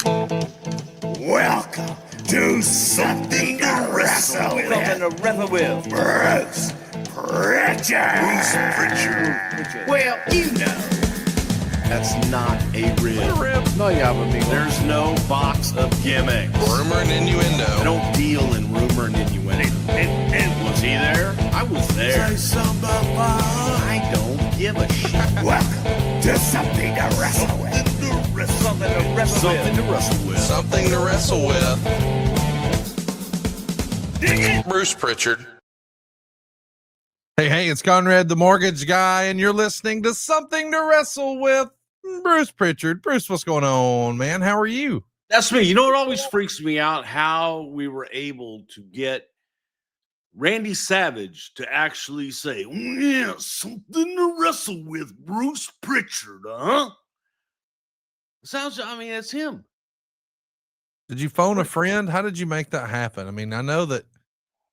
Welcome to Something to Wrestle With. Something to wrestle with. Bruce Prichard. Well, you know. That's not a rib. No, yeah, but me. There's no box of gimmicks. Rumor and innuendo. I don't deal in rumor and innuendo. And was he there? I was there. I don't give a shit. Welcome to Something to Wrestle With. Something to wrestle with. Something to wrestle with. Something to wrestle with. Dig it. Bruce Prichard. Hey, it's Conrad the Mortgage Guy, and you're listening to Something to Wrestle With. Bruce Prichard. Bruce, what's going on, man? How are you? That's me. You know what always freaks me out? How we were able to get Randy Savage to actually say, yeah, something to wrestle with, Bruce Prichard, huh? Sounds, I mean, it's him. Did you phone a friend? How did you make that happen? I mean, I know that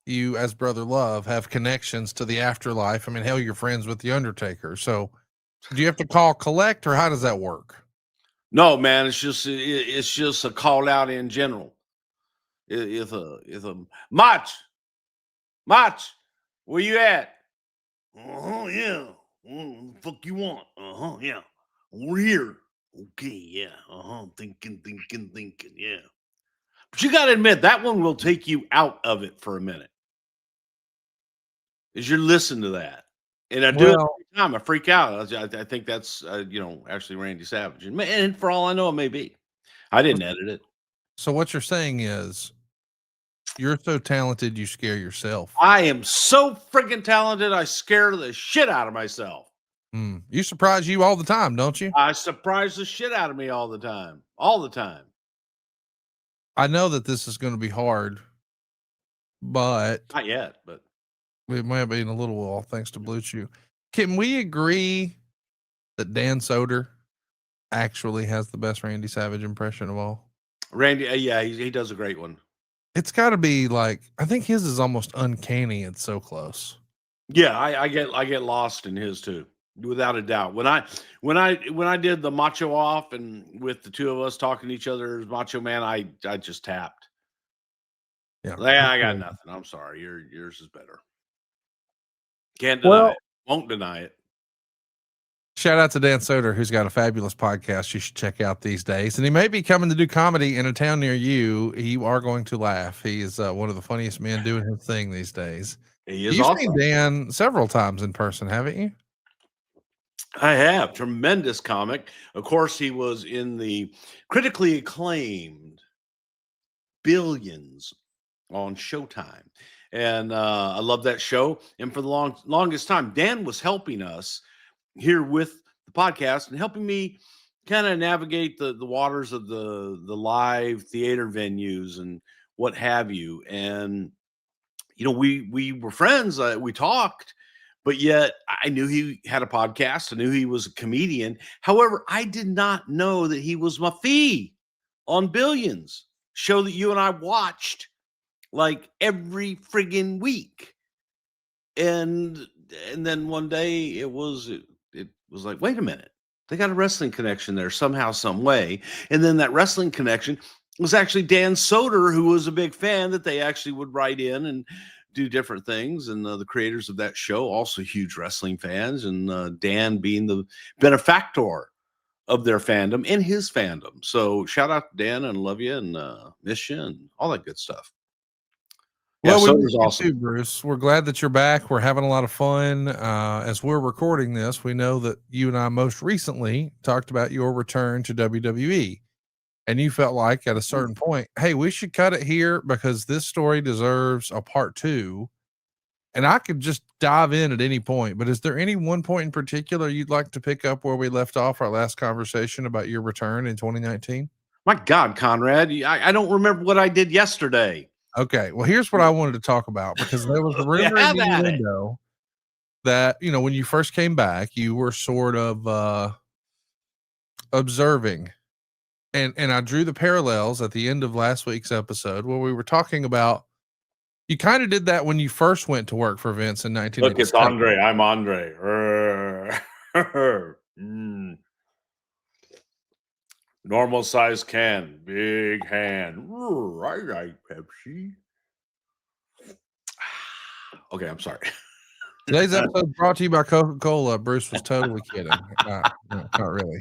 you, as Brother Love, have connections to the afterlife. I mean, hell, you're friends with the Undertaker. So do you have to call collect, or how does that work? No, man, it's just a call out in general. It's a Mach, where you at? Yeah. What the fuck you want? Yeah. We're here. Okay, yeah. Thinking, yeah. But you got to admit, that one will take you out of it for a minute. As you listen to that. And I do it every time. I freak out. I think that's, actually Randy Savage. And for all I know, it may be. I didn't edit it. So what you're saying is you're so talented, you scare yourself. I am so freaking talented, I scare the shit out of myself. You surprise you all the time, don't you? I surprise the shit out of me all the time. All the time. I know that this is going to be hard, but Not yet, but it might be in a little while, thanks to Blue Chew. Can we agree that Dan Soder actually has the best Randy Savage impression of all? Randy, yeah, he does a great one. It's got to be like, I think his is almost uncanny. It's so close. Yeah, I get lost in his too, without a doubt. When I did the Macho Off and with the two of us talking to each other as Macho Man, I just tapped. Yeah, I got nothing. I'm sorry. Yours is better. Can't deny it. Won't deny it. Shout out to Dan Soder, who's got a fabulous podcast you should check out these days. And he may be coming to do comedy in a town near you. You are going to laugh. He is one of the funniest men doing his thing these days. He is You've awesome. seen Dan several times in person, haven't you? I have. Tremendous comic. Of course, he was in the critically acclaimed Billions on Showtime. And I love that show. And for the longest time, Dan was helping us here with the podcast and helping me kind of navigate the waters of the live theater venues and what have you. And, we were friends. We talked, but yet I knew he had a podcast. I knew he was a comedian. However, I did not know that he was my fee on Billions, show that you and I watched like every friggin' week. And then one day it was like, wait a minute, they got a wrestling connection there somehow, some way. And then that wrestling connection was actually Dan Soder, who was a big fan that they actually would write in and do different things. And the creators of that show, also huge wrestling fans, and Dan being the benefactor of their fandom and his fandom. So shout out to Dan, and love you and miss you and all that good stuff. Well, yeah, we miss you awesome. too, Bruce. We're glad that you're back. We're having a lot of fun. As we're recording this, we know that you and I most recently talked about your return to WWE. And you felt like at a certain point, hey, we should cut it here because this story deserves a part 2. And I could just dive in at any point. But is there any one point in particular you'd like to pick up where we left off our last conversation about your return in 2019? My God, Conrad, I don't remember what I did yesterday. Okay, well, here's what I wanted to talk about, because there was a rumor in the window that, when you first came back, you were sort of observing. And I drew the parallels at the end of last week's episode where we were talking about, you kind of did that when you first went to work for Vince in 1987. Look, it's Andre. I'm Andre. Normal size can, big hand. Ooh, I like Pepsi. Okay, I'm sorry. Today's episode brought to you by Coca-Cola. Bruce was totally kidding. Not really.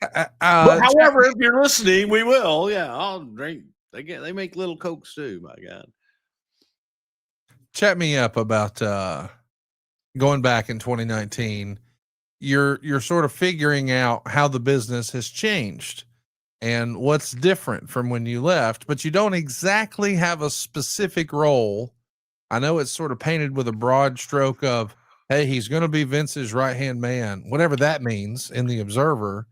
But Chat- however, if you're listening, we will. Yeah, I'll drink. They make little Cokes too. My God. chat me up about going back in 2019. You're sort of figuring out how the business has changed and what's different from when you left, but you don't exactly have a specific role. I know it's sort of painted with a broad stroke of, hey, he's going to be Vince's right-hand man, whatever that means in the Observer.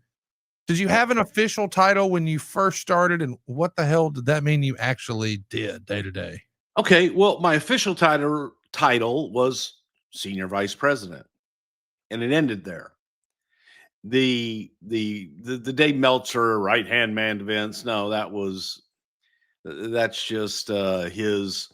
Did you have an official title when you first started, and what the hell did that mean you actually did day to day? Okay, well, my official title was senior vice president, and it ended there. The Dave Meltzer right hand man to Vince. No, that's just his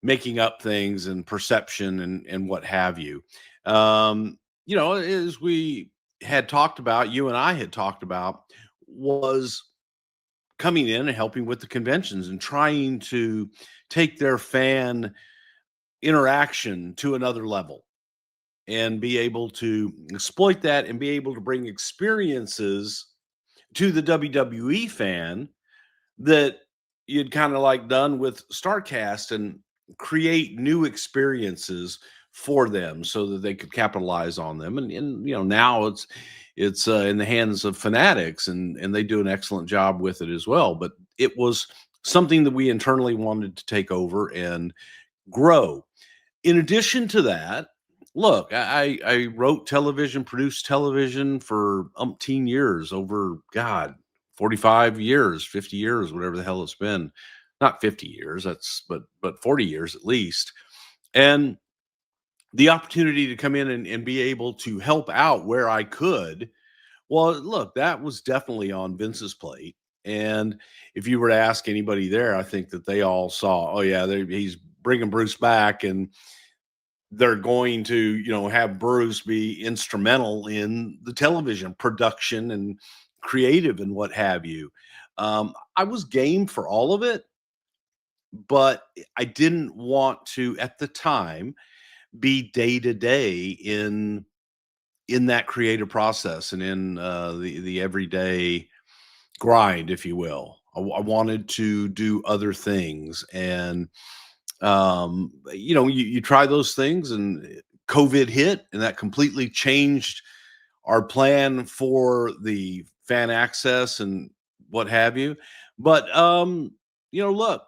making up things and perception and what have you. As we had talked about, you and I had talked about, was coming in and helping with the conventions and trying to take their fan interaction to another level and be able to exploit that and be able to bring experiences to the WWE fan that you'd kind of like done with StarCast and create new experiences for them so that they could capitalize on them. And now it's in the hands of fanatics and they do an excellent job with it as well. But it was something that we internally wanted to take over and grow. In addition to that, look, I wrote television, produced television for umpteen years, over 45 years, 50 years, whatever the hell it's been. Not 50 years, but 40 years at least. And the opportunity to come in and be able to help out where I could, well, look, that was definitely on Vince's plate. And if you were to ask anybody there, I think that they all saw, oh yeah, he's bringing Bruce back, and they're going to, have Bruce be instrumental in the television production and creative and what have you. I was game for all of it, but I didn't want to, at the time, be day to day in that creative process and in the everyday grind, if you will. I wanted to do other things, and you try those things, and COVID hit, and that completely changed our plan for the fan access and what have you. But look,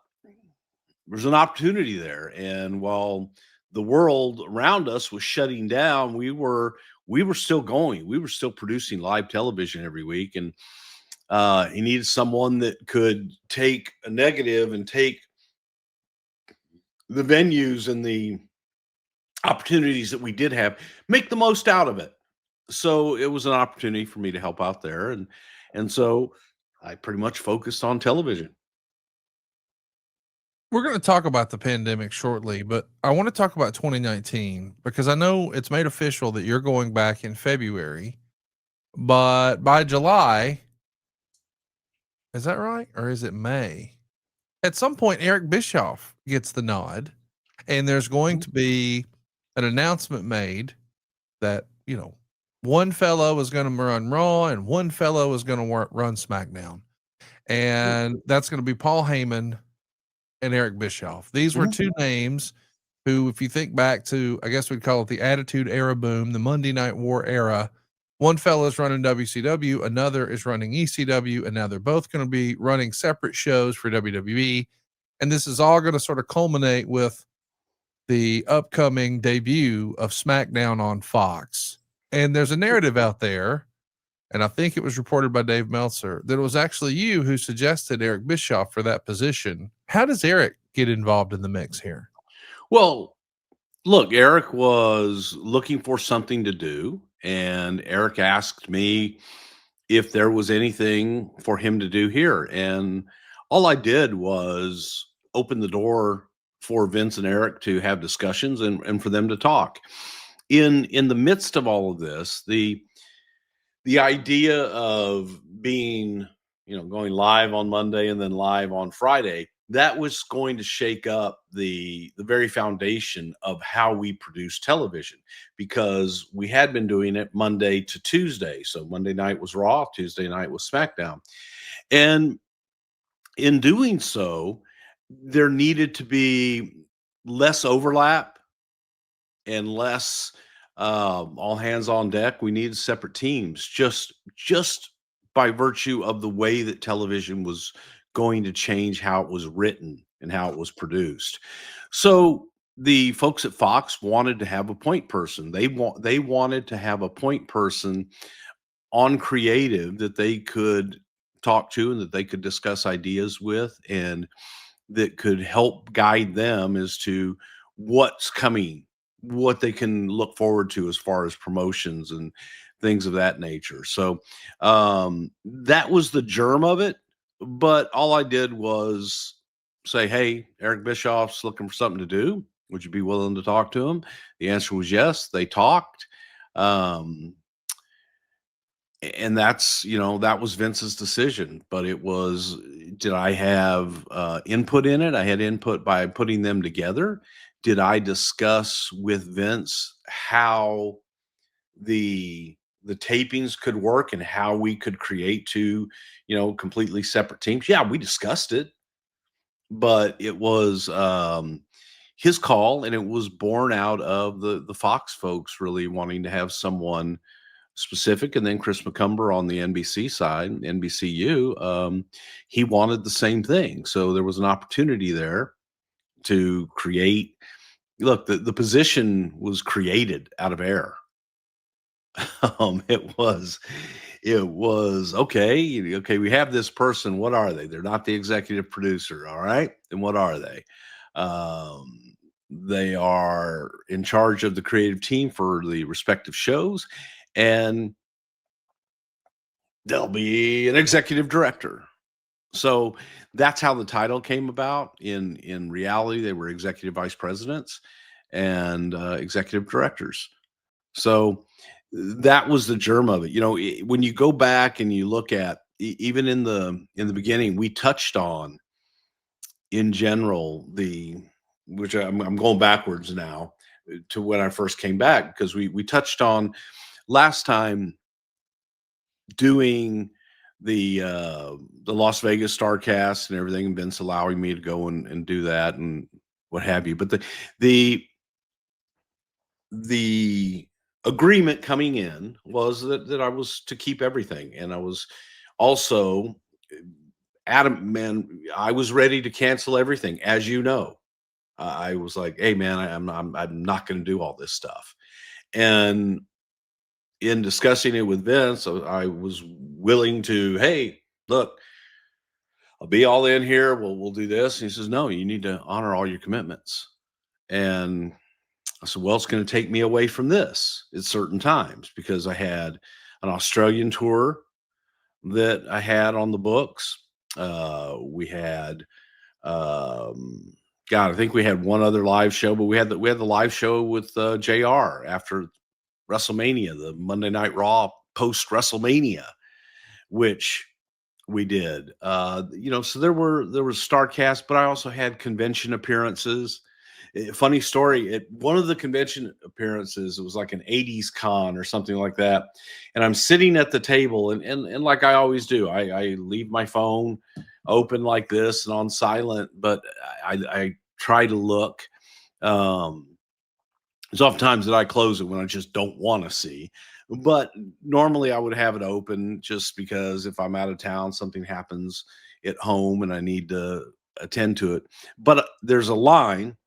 there's an opportunity there, and while the world around us was shutting down, we were still going. We were still producing live television every week, and he needed someone that could take a negative and take the venues and the opportunities that we did have, make the most out of it. So it was an opportunity for me to help out there. And so I pretty much focused on television. We're going to talk about the pandemic shortly, but I want to talk about 2019 because I know it's made official that you're going back in February, but by July, is that right? Or is it May? At some point, Eric Bischoff gets the nod, and there's going to be an announcement made that, one fellow is going to run Raw and one fellow is going to run SmackDown. And that's going to be Paul Heyman and Eric Bischoff. These were two names who, if you think back to, I guess we'd call it the Attitude Era boom, the Monday Night War era, one fellow is running WCW, another is running ECW, and now they're both going to be running separate shows for WWE. And this is all going to sort of culminate with the upcoming debut of SmackDown on Fox. And there's a narrative out there, and I think it was reported by Dave Meltzer, that it was actually you who suggested Eric Bischoff for that position. How does Eric get involved in the mix here? Well, look, Eric was looking for something to do, and Eric asked me if there was anything for him to do here. And all I did was open the door for Vince and Eric to have discussions and for them to talk. In the midst of all of this, the the idea of being, going live on Monday and then live on Friday, that was going to shake up the very foundation of how we produce television, because we had been doing it Monday to Tuesday. So Monday night was Raw, Tuesday night was SmackDown. And in doing so, there needed to be less overlap and less all hands on deck. We needed separate teams, just by virtue of the way that television was going to change how it was written and how it was produced. So the folks at Fox wanted to have a point person. They wanted to have a point person on creative that they could talk to and that they could discuss ideas with, and that could help guide them as to what's coming, what they can look forward to as far as promotions and things of that nature. So that was the germ of it. But all I did was say, hey, Eric Bischoff's looking for something to do. Would you be willing to talk to him? The answer was yes. They talked. And that's, that was Vince's decision. But it was, did I have input in it? I had input by putting them together. Did I discuss with Vince how the tapings could work and how we could create two, completely separate teams? Yeah, we discussed it, but it was his call, and it was born out of the Fox folks really wanting to have someone specific. And then Chris McCumber on the NBC side, NBCU, he wanted the same thing. So there was an opportunity there to create. Look, the position was created out of air. It was okay. Okay, we have this person. What are they? They're not the executive producer. All right. And what are they? They are in charge of the creative team for the respective shows, and there'll be an executive director. So that's how the title came about. In reality, they were executive vice presidents and executive directors. So that was the germ of it. When you go back and you look at even in the beginning, we touched on in general which I'm going backwards now to when I first came back, because we touched on last time doing the Las Vegas Starcast and everything, and Vince allowing me to go and do that and what have you. But the agreement coming in was that I was to keep everything, and I was also adamant, man. I was ready to cancel everything, as you know. I was like, hey man, I'm not going to do all this stuff. And in discussing it with Vince, I was willing to, hey, look, I'll be all in here. We'll do this. And he says, no, you need to honor all your commitments. And I said, well, it's going to take me away from this at certain times, because I had an Australian tour that I had on the books. We had, I think we had one other live show, but we had the live show with JR after WrestleMania, the Monday Night Raw post WrestleMania, which we did. So there was Starcast, but I also had convention appearances. Funny story, at one of the convention appearances, it was like an 80s con or something like that. And I'm sitting at the table, and like I always do, I leave my phone open like this and on silent, but I try to look. There's oftentimes that I close it when I just don't want to see, but normally I would have it open just because if I'm out of town, something happens at home and I need to attend to it. But there's a line,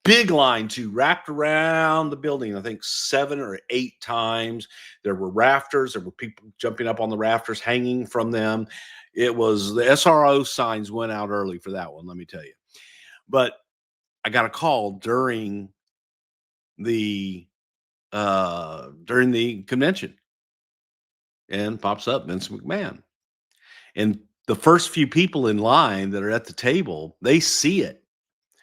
big line too, wrapped around the building, I think 7 or 8 times. There were rafters. There were people jumping up on the rafters, hanging from them. It was the SRO signs went out early for that one, let me tell you. But I got a call during the convention, and pops up Vince McMahon. And the first few people in line that are at the table, they see it.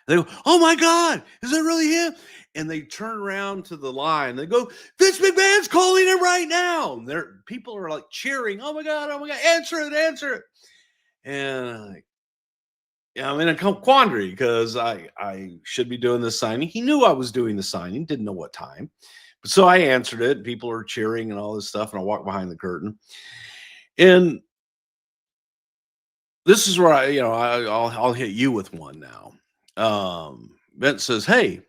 They go, "Oh my God, is that really him?" And they turn around to the line. They go, "Vince McMahon's calling him right now." And people are like cheering, "Oh my God, answer it, answer it." And I'm in a quandary because I should be doing the signing. He knew I was doing the signing, didn't know what time. But so I answered it. And people are cheering and all this stuff. And I walk behind the curtain. And this is where I'll hit you with one now. Vince says, "Hey,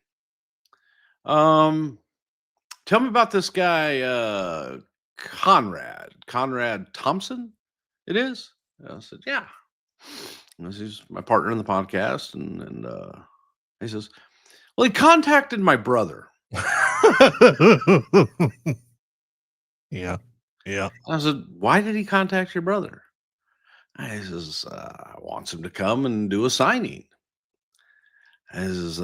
tell me about this guy, Conrad Thompson. It is." And I said, "Yeah." And he's my partner in the podcast, and he says, "Well, he contacted my brother." Yeah. Yeah. I said, "Why did he contact your brother?" And he says, "Wants him to come and do a signing." And he says,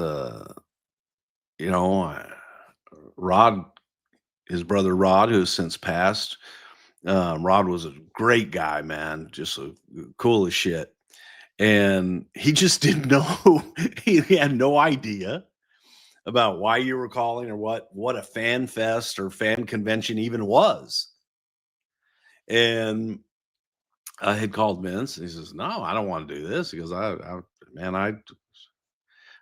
Rod, his brother Rod, who has since passed. Rod was a great guy, man, just cool as shit. And he just didn't know. He had no idea about why you were calling or what a fan fest or fan convention even was. And I had called Vince, and he says, "No, I don't want to do this." He goes, I'm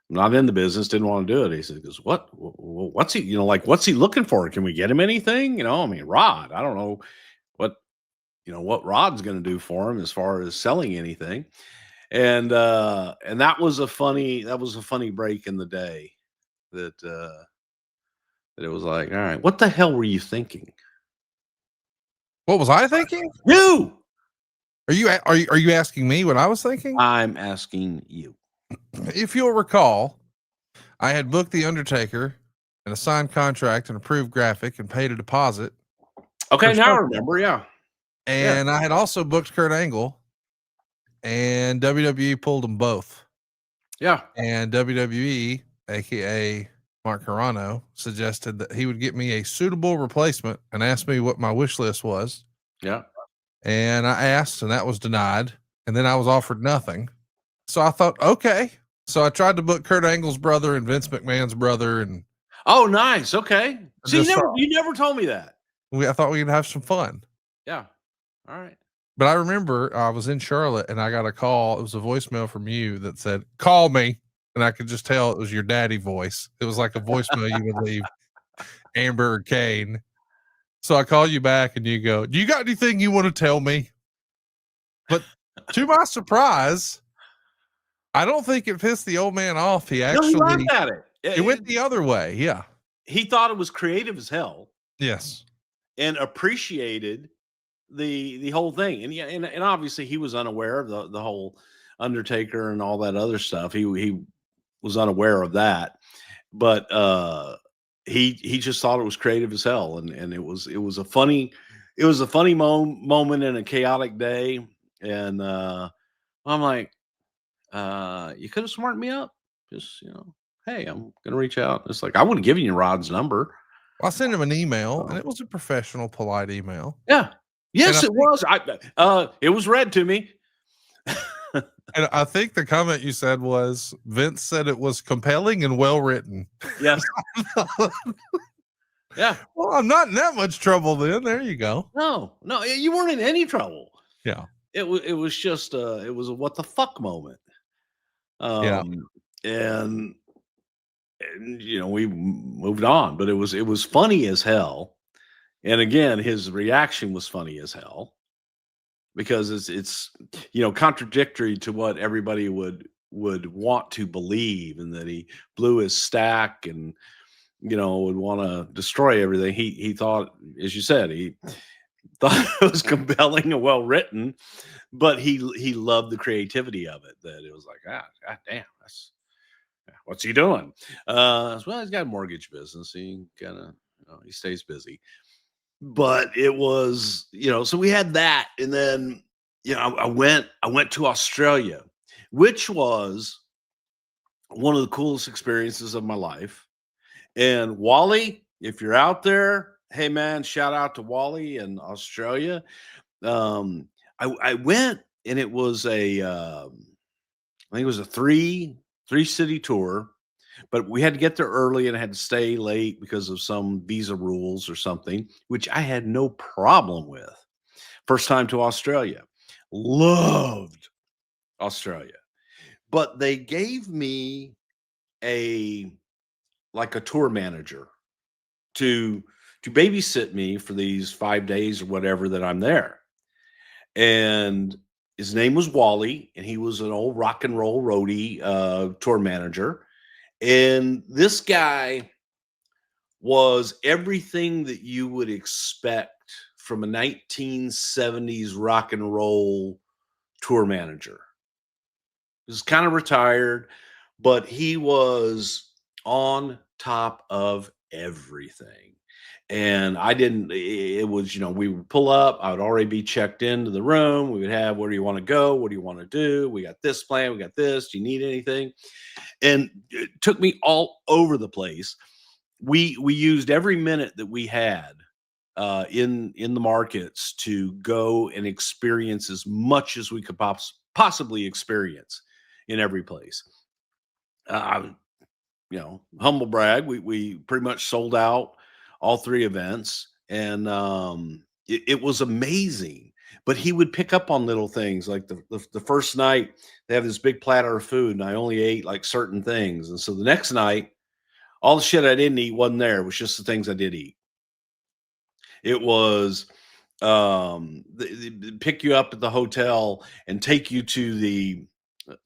not in the business, didn't want to do it." He says, what's he, what's he looking for? Can we get him anything? Rod, I don't know what Rod's going to do for him as far as selling anything. And that was a funny break in the day that it was like, all right, what the hell were you thinking? What was I thinking? You. Are you asking me what I was thinking? I'm asking you. If you'll recall, I had booked The Undertaker and a signed contract and approved graphic and paid a deposit. Okay, now I remember, yeah. And I had also booked Kurt Angle, and WWE pulled them both. Yeah. And WWE, aka Mark Carano, suggested that he would get me a suitable replacement and asked me what my wish list was. Yeah. And I asked, and that was denied. And then I was offered nothing. So I thought, okay. So I tried to book Kurt Angle's brother and Vince McMahon's brother. And oh, nice. Okay. So you never told me that. I thought we could have some fun. Yeah. All right. But I remember I was in Charlotte and I got a call. It was a voicemail from you that said, "Call me." And I could just tell it was your daddy voice. It was like a voicemail you would leave Amber or Kane. So I call you back and you go, "Do you got anything you want to tell me?" But to my surprise, I don't think it pissed the old man off. He actually laughed at it. It went the other way. Yeah. He thought it was creative as hell. Yes. And appreciated the whole thing. And yeah, and obviously he was unaware of the whole Undertaker and all that other stuff. He was unaware of that. But he just thought it was creative as hell. And it was a funny moment in a chaotic day. And I'm like, you could have smartened me up. Just, hey, I'm gonna reach out. It's like I would have given you Rod's number. Well, I sent him an email, and it was a professional, polite email. Yeah. Yes, it was. It was read to me. And I think the comment you said was, Vince said it was compelling and well written. Yes. Yeah. Well, I'm not in that much trouble then. There you go. No, you weren't in any trouble. Yeah. It was just it was a what the fuck moment. Yeah. And we moved on, but it was funny as hell. And again, his reaction was funny as hell because it's contradictory to what everybody would want to believe, and that he blew his stack and would want to destroy everything. He thought, as you said, he thought it was compelling and well written, but he loved the creativity of it. That it was like, God damn, what's he doing? Well, he's got a mortgage business. He kind of he stays busy. But it was, so we had that, and then I went to Australia, which was one of the coolest experiences of my life. And Wally, if you're out there, hey man, shout out to Wally in Australia. I went, and it was I think it was a 3-city tour, but we had to get there early and had to stay late because of some visa rules or something, which I had no problem with. First time to Australia. Loved Australia. But they gave me a tour manager to babysit me for these 5 days or whatever that I'm there. And his name was Wally, and he was an old rock and roll roadie tour manager. And this guy was everything that you would expect from a 1970s rock and roll tour manager. He was kind of retired, but he was on top of everything. And it was, we would pull up, I would already be checked into the room. We would have, where do you want to go? What do you want to do? We got this plan. We got this. Do you need anything? And it took me all over the place. We used every minute that we had in the markets to go and experience as much as we could possibly experience in every place. Humble brag, we pretty much sold out all 3 events, and it was amazing. But he would pick up on little things, like the first night they have this big platter of food, and I only ate like certain things, and so the next night, all the shit I didn't eat wasn't there. It was just the things I did eat. It was they pick you up at the hotel and take you to the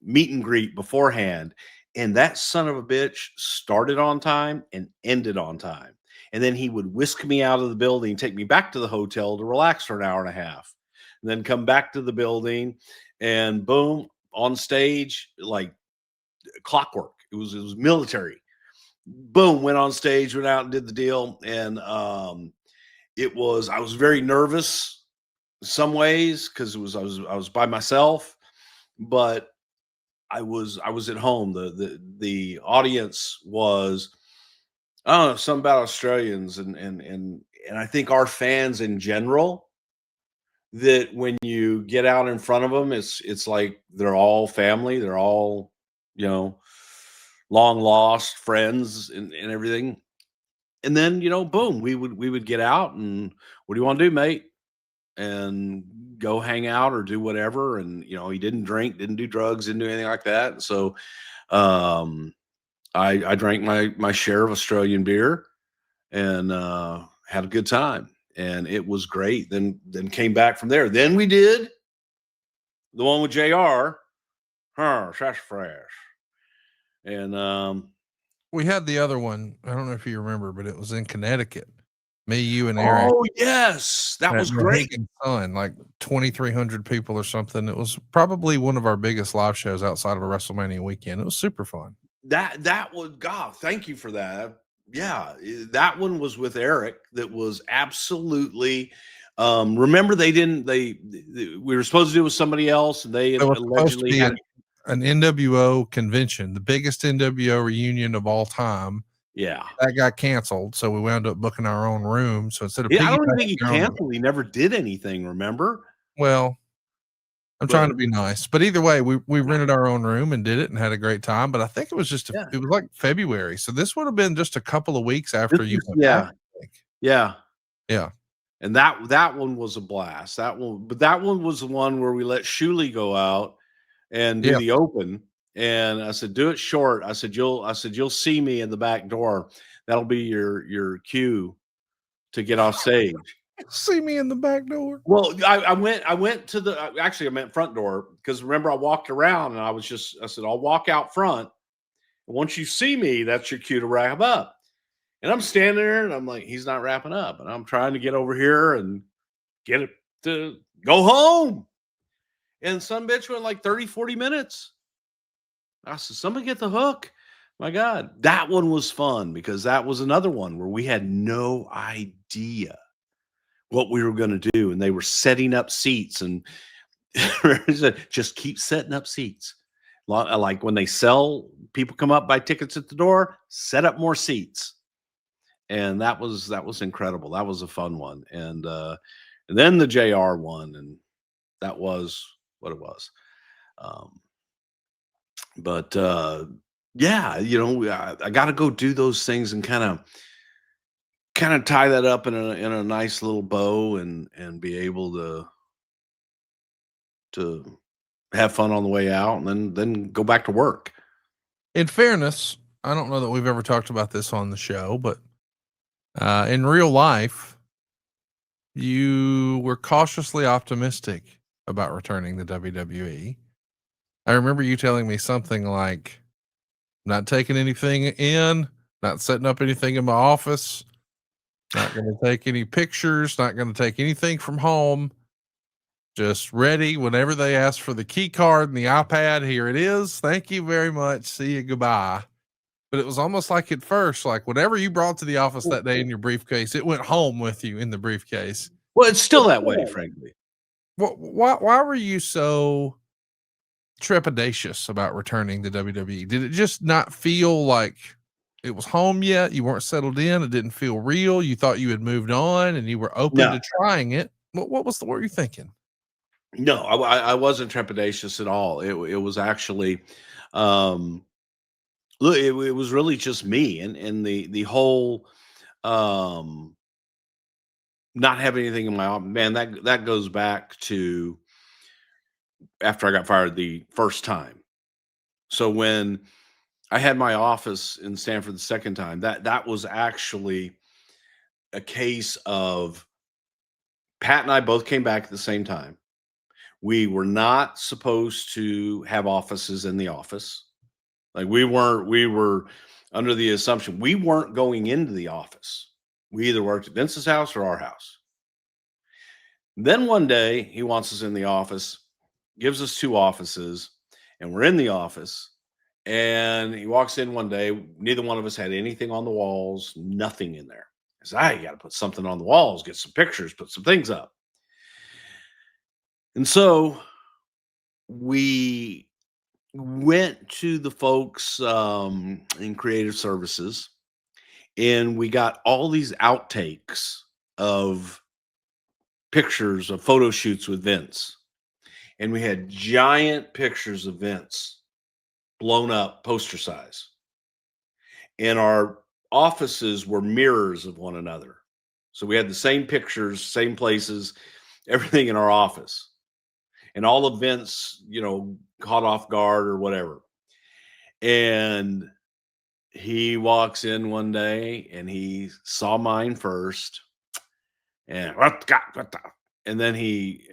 meet and greet beforehand, and that son of a bitch started on time and ended on time. And then he would whisk me out of the building, take me back to the hotel to relax for an hour and a half, and then come back to the building, and boom, on stage like clockwork. It was military. Boom, went on stage, went out and did the deal, and I was very nervous in some ways because I was by myself, but I was at home. The audience was, I don't know, something about Australians and I think our fans in general, that when you get out in front of them, it's like they're all family, they're all, long lost friends and everything. And then, boom, we would get out and, what do you want to do, mate? And go hang out or do whatever. And, he didn't drink, didn't do drugs, didn't do anything like that. So I drank my share of Australian beer and had a good time. And it was great. Then came back from there. Then we did the one with JR. Fresh. And we had the other one. I don't know if you remember, but it was in Connecticut. Me, you, and Eric. Oh yes, that was great. Fun, like 2,300 people or something. It was probably one of our biggest live shows outside of a WrestleMania weekend. It was super fun. That was, God, thank you for that. Yeah, that one was with Eric. That was absolutely. Remember, we were supposed to do it with somebody else, and they allegedly had an NWO convention, the biggest NWO reunion of all time. Yeah, that got canceled, so we wound up booking our own room. So instead of I don't think he canceled. He never did anything. Remember? Well, I'm trying to be nice, but either way, we rented our own room and did it and had a great time. But I think it was it was like February, so this would have been just a couple of weeks after you went back, yeah. And that one was a blast. That one was the one where we let Shuley go out and do the open. And I said, do it short. I said, you'll see me in the back door. That'll be your cue to get off stage. See me in the back door. Well, I went to I meant front door, because remember I walked around and I said, I'll walk out front. Once you see me, that's your cue to wrap up. And I'm standing there and I'm like, he's not wrapping up. And I'm trying to get over here and get it to go home. And some bitch went like 30, 40 minutes. I said, somebody get the hook. My God, that one was fun, because that was another one where we had no idea what we were going to do. And they were setting up seats, and just keep setting up seats. Like when they sell, people come up, buy tickets at the door, set up more seats. And that was incredible. That was a fun one. And then the JR one, and that was what it was. But yeah, I got to go do those things and kind of tie that up in a nice little bow and be able to have fun on the way out and then go back to work. In fairness, I don't know that we've ever talked about this on the show, but in real life, you were cautiously optimistic about returning to WWE. I remember you telling me something like, not taking anything in, not setting up anything in my office, not going to take any pictures, not going to take anything from home. Just ready whenever they ask for the key card and the iPad. Here it is. Thank you very much. See you. Goodbye. But it was almost like at first, like whatever you brought to the office that day in your briefcase, it went home with you in the briefcase. Well, it's still that way, frankly. Why were you so trepidatious about returning to WWE? Did it just not feel like it was home yet? You weren't settled in. It didn't feel real. You thought you had moved on and you were open to trying it. What were you thinking? No, I wasn't trepidatious at all. It was actually, look, it was really just me and the whole not having anything in my office. Man, that goes back to after I got fired the first time. So when I had my office in Stanford the second time, that was actually a case of Pat and I both came back at the same time. We were not supposed to have offices in the office. Like we were under the assumption we weren't going into the office. We either worked at Vince's house or our house. Then one day he wants us in the office, gives us 2 offices, and we're in the office. And he walks in one day. Neither one of us had anything on the walls, nothing in there. I said, you got to put something on the walls, get some pictures, put some things up. And so we went to the folks in creative services and we got all these outtakes of pictures of photo shoots with Vince. And we had giant pictures of Vince blown up poster size. And our offices were mirrors of one another. So we had the same pictures, same places, everything in our office. And all of Vince, caught off guard or whatever. And he walks in one day and he saw mine first. And and then he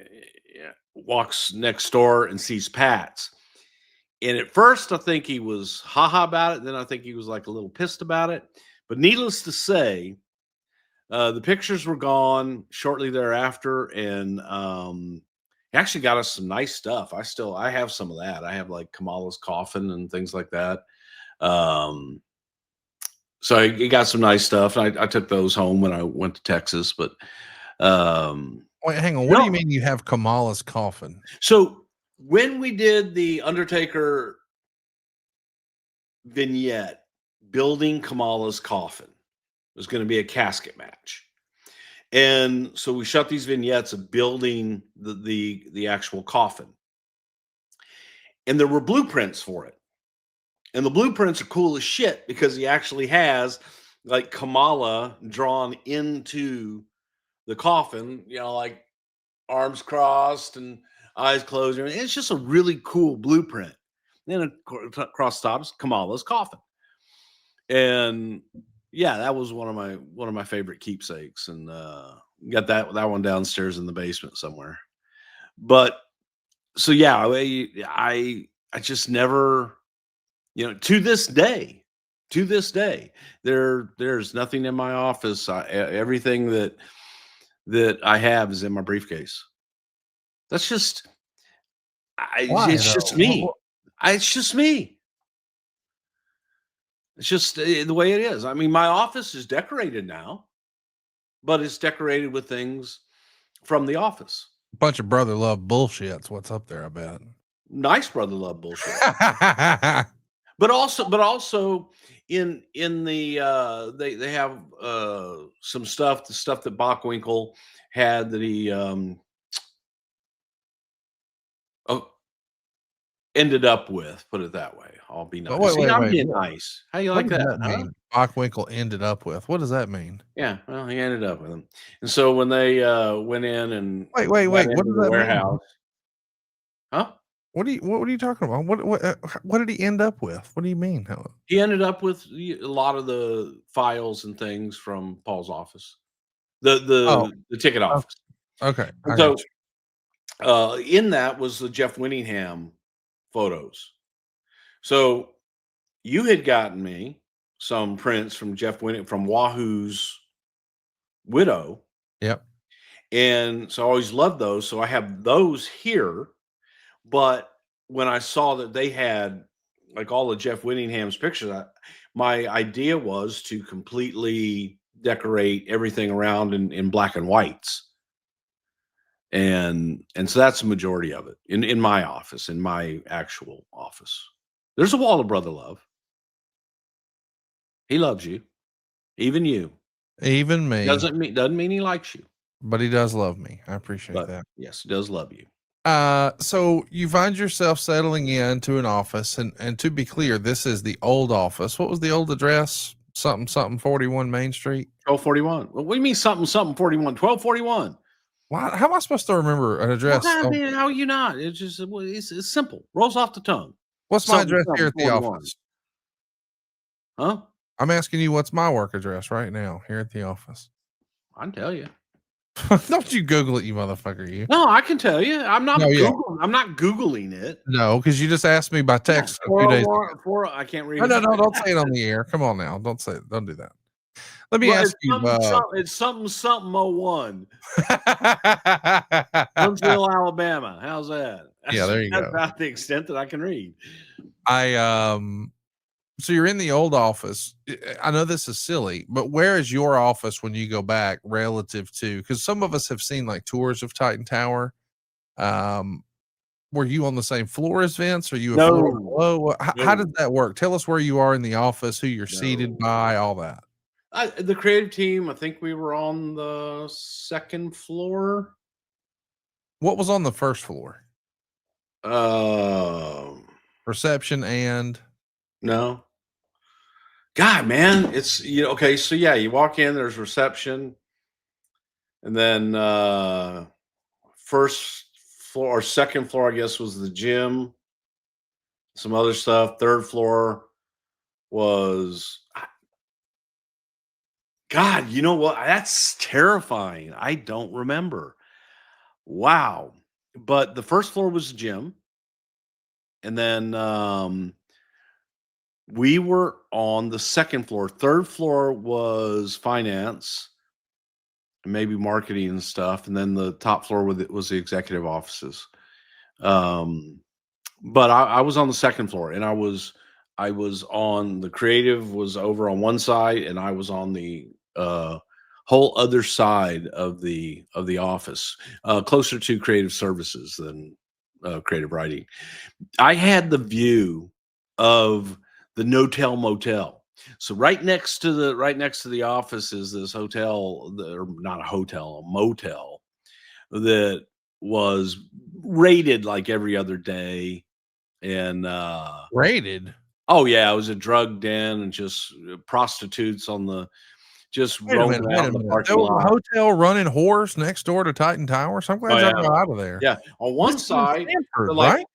walks next door and sees Pat's. And at first, I think he was haha about it. Then I think he was like a little pissed about it. But needless to say, the pictures were gone shortly thereafter. And he actually got us some nice stuff. I have some of that. I have like Kamala's coffin and things like that. So he got some nice stuff. And I took those home when I went to Texas. But wait, hang on. What do you mean you have Kamala's coffin? So when we did the Undertaker vignette building Kamala's coffin, it was going to be a casket match. And so we shot these vignettes of building the actual coffin. And there were blueprints for it. And the blueprints are cool as shit because he actually has like Kamala drawn into the coffin, like arms crossed and eyes closed. It's just a really cool blueprint. And then across the top is Kamala's coffin. And yeah, that was one of my favorite keepsakes, and got that one downstairs in the basement somewhere. But so yeah, I just never, to this day, there's nothing in my office. Everything that I have is in my briefcase. That's just, it's just me. It's just me. It's just the way it is. I mean, my office is decorated now, but it's decorated with things from the office. A bunch of brother love bullshit's what's up there, I bet. Nice brother love bullshit. but also in the they have some stuff, the stuff that Bockwinkel had that he ended up with, put it that way. I'll be nice. Wait, See, wait, I'm wait. being nice. How you What like does that, that huh? mean? Bockwinkel ended up with. What does that mean? Yeah, well, he ended up with him. And so when they went in and Wait. got What into does the that mean? warehouse, huh? What are you talking about? What did he end up with? What do you mean? He ended up with a lot of the files and things from Paul's office, the Oh, the the ticket oh, office. okay. And I got so you. in that was the Jeff Winningham photos. So you had gotten me some prints from Jeff Winningham from Wahoo's widow, Yep. and so I always loved those. So I have those here. But when I saw that they had like all of Jeff Winningham's pictures, my idea was to completely decorate everything around in black and whites. And so that's the majority of it in my office, in my actual office. There's a wall of brother love. He loves you, even you. Even me, Doesn't mean he likes you, but he does love me. I appreciate but that. yes, he does love you. So you find yourself settling into an office, and to be clear, this is the old office. What was the old address? Something 41 Main Street. 1241. Well, what do you mean something 41? 1241. Why? How am I supposed to remember an Well, address? I mean, how are you not? It's just it's simple. Rolls off the tongue. What's my address here Something at the 41. office? Huh? I'm asking you what's my work address right now here at the office. I can tell you. Don't you Google it, you motherfucker, you. No, I can tell you. I'm not No, yeah. I'm not Googling it. No, because you just asked me by text a few days ago. I can't read No, it. don't say it on the air. Come on now. Don't say it. Don't do that. Let me Well, ask you. it's something 01. Huntsville, Alabama. How's that? Yeah, there you That's go. about the extent that I can read. So you're in the old office. I know this is silly, but where is your office when you go back relative to, because some of us have seen like tours of Titan Tower. Were you on the same floor as Vince? Are you a floor No. below? How does that work? Tell us where you are in the office, who you're seated by, all that. The creative team, I think we were on the second floor. What was on the first floor? Reception and No. God, man, it's okay. So yeah, you walk in, there's reception, and then first floor or second floor, I guess, was the gym, some other stuff. Third floor was God, you know what? That's terrifying. I don't remember. Wow. But the first floor was the gym. And then we were on the second floor. Third floor was finance and maybe marketing and stuff. And then the top floor was the executive offices. But I was on the second floor, and I was on the creative was over on one side, and I was on the whole other side of the office, closer to creative services than creative writing. I had the view of the No-Tell Motel. So right next to the office is this hotel, or not a hotel, a motel that was raided like every other day. And raided. Oh yeah, it was a drug den and just prostitutes on the just roaming out in the parking There was lot. a hotel running whores next door to Titan Tower. So I'm glad y'all got out of there. Yeah, on one This is in side, Stanford, like, right?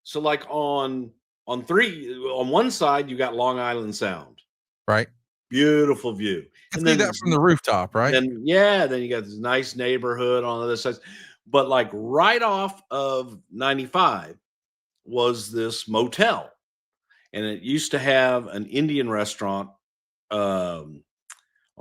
So like on one side, you got Long Island Sound, Right. beautiful view, And see that from the rooftop, right? And then you got this nice neighborhood on the other side, but like right off of 95 was this motel, and it used to have an Indian restaurant on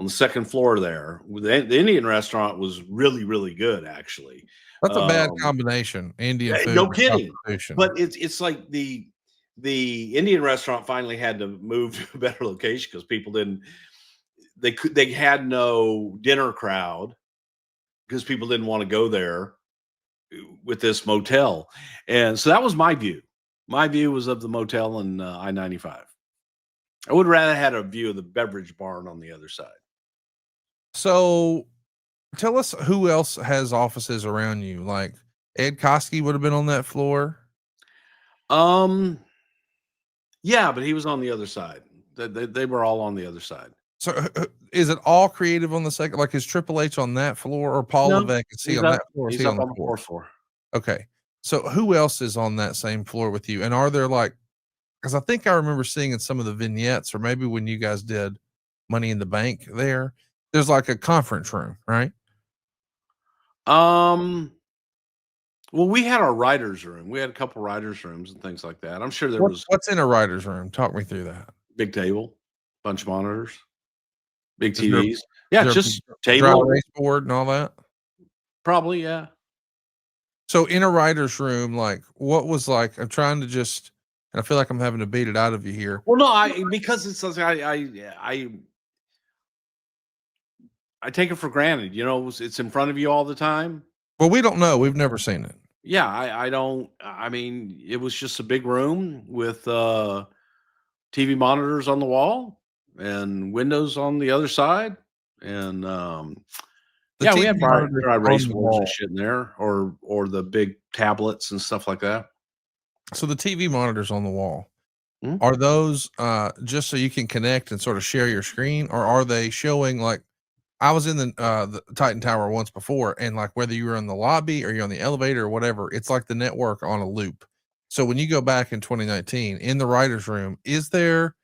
the second floor there. The Indian restaurant was really, really good, actually. That's a bad combination. Indian food. No kidding. But it's like the Indian restaurant finally had to move to a better location because people they had no dinner crowd because people didn't want to go there with this motel. And so that was my view. My view was of the motel in I-95. I would rather had a view of the beverage barn on the other side. So tell us who else has offices around you. Like Ed Koski would have been on that floor. Um, yeah, but he was on the other side. They were all on the other side. So is it all creative on the second? Like is Triple H on that floor or Paul No, Levesque? Is he he's on up. that floor? Or is He's he up on the on the floor? fourth floor. Okay. So who else is on that same floor with you? And are there like, because I think I remember seeing in some of the vignettes, or maybe when you guys did Money in the Bank there's like a conference room, right? Well, we had our writers' room. We had a couple writers' rooms and things like that. I'm sure there was What's in a writer's room? Talk me through that. big table, bunch of monitors, big Is there, TVs. Yeah, is there just a dry table. erase board and all that? Probably, yeah. So in a writer's room, like what was like, I'm trying to just, and I feel like I'm having to beat it out of you here. Well, no, because it's something I take it for granted. You know, it's in front of you all the time. Well, we don't know. We've never seen it. Yeah, I don't. I mean, it was just a big room with TV monitors on the wall and windows on the other side, and yeah, we TV had monitors dry on erase the boards and wall. shit in there, or the big tablets and stuff like that. So the TV monitors on the wall, Mhm. are those just so you can connect and sort of share your screen, or are they showing like I was in the Titan Tower once before, and like whether you were in the lobby or you're on the elevator or whatever, it's like the network on a loop. So when you go back in 2019 in the writer's room, is there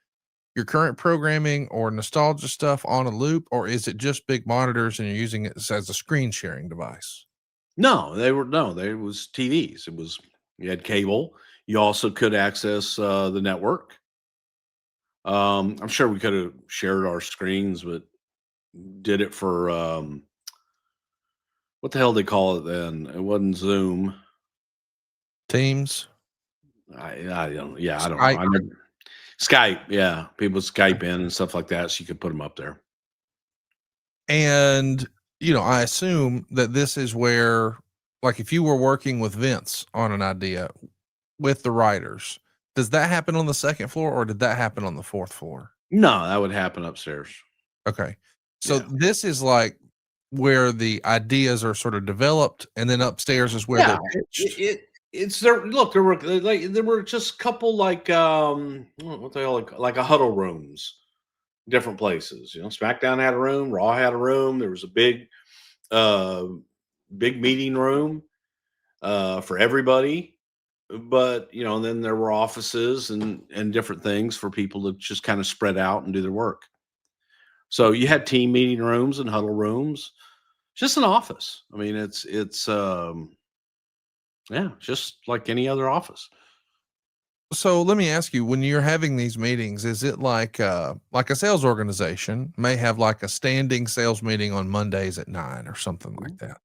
your current programming or nostalgia stuff on a loop, or is it just big monitors and you're using it as a screen sharing device? They was TVs. It was you had cable. You also could access the network. I'm sure we could have shared our screens, but did it for what the hell they call it then? It wasn't Zoom. Teams, I don't. Yeah, I don't know. Skype. I never, Skype. Yeah, people Skype in and stuff like that, so you could put them up there. And, I assume that this is where, like, if you were working with Vince on an idea with the writers, does that happen on the second floor or did that happen on the fourth floor? No, that would happen upstairs. Okay. So Yeah. this is like where the ideas are sort of developed, and then upstairs is where Yeah, they're pitched. it's there. Look, there were just a couple like what the hell, like a huddle rooms, different places. You know, SmackDown had a room, Raw had a room. There was a uh, big meeting room for everybody. But then there were offices and different things for people to just kind of spread out and do their work. So you had team meeting rooms and huddle rooms, just an office. I mean, it's yeah, just like any other office. So let me ask you, when you're having these meetings, is it like a sales organization may have like a standing sales meeting on Mondays at 9 or something like that?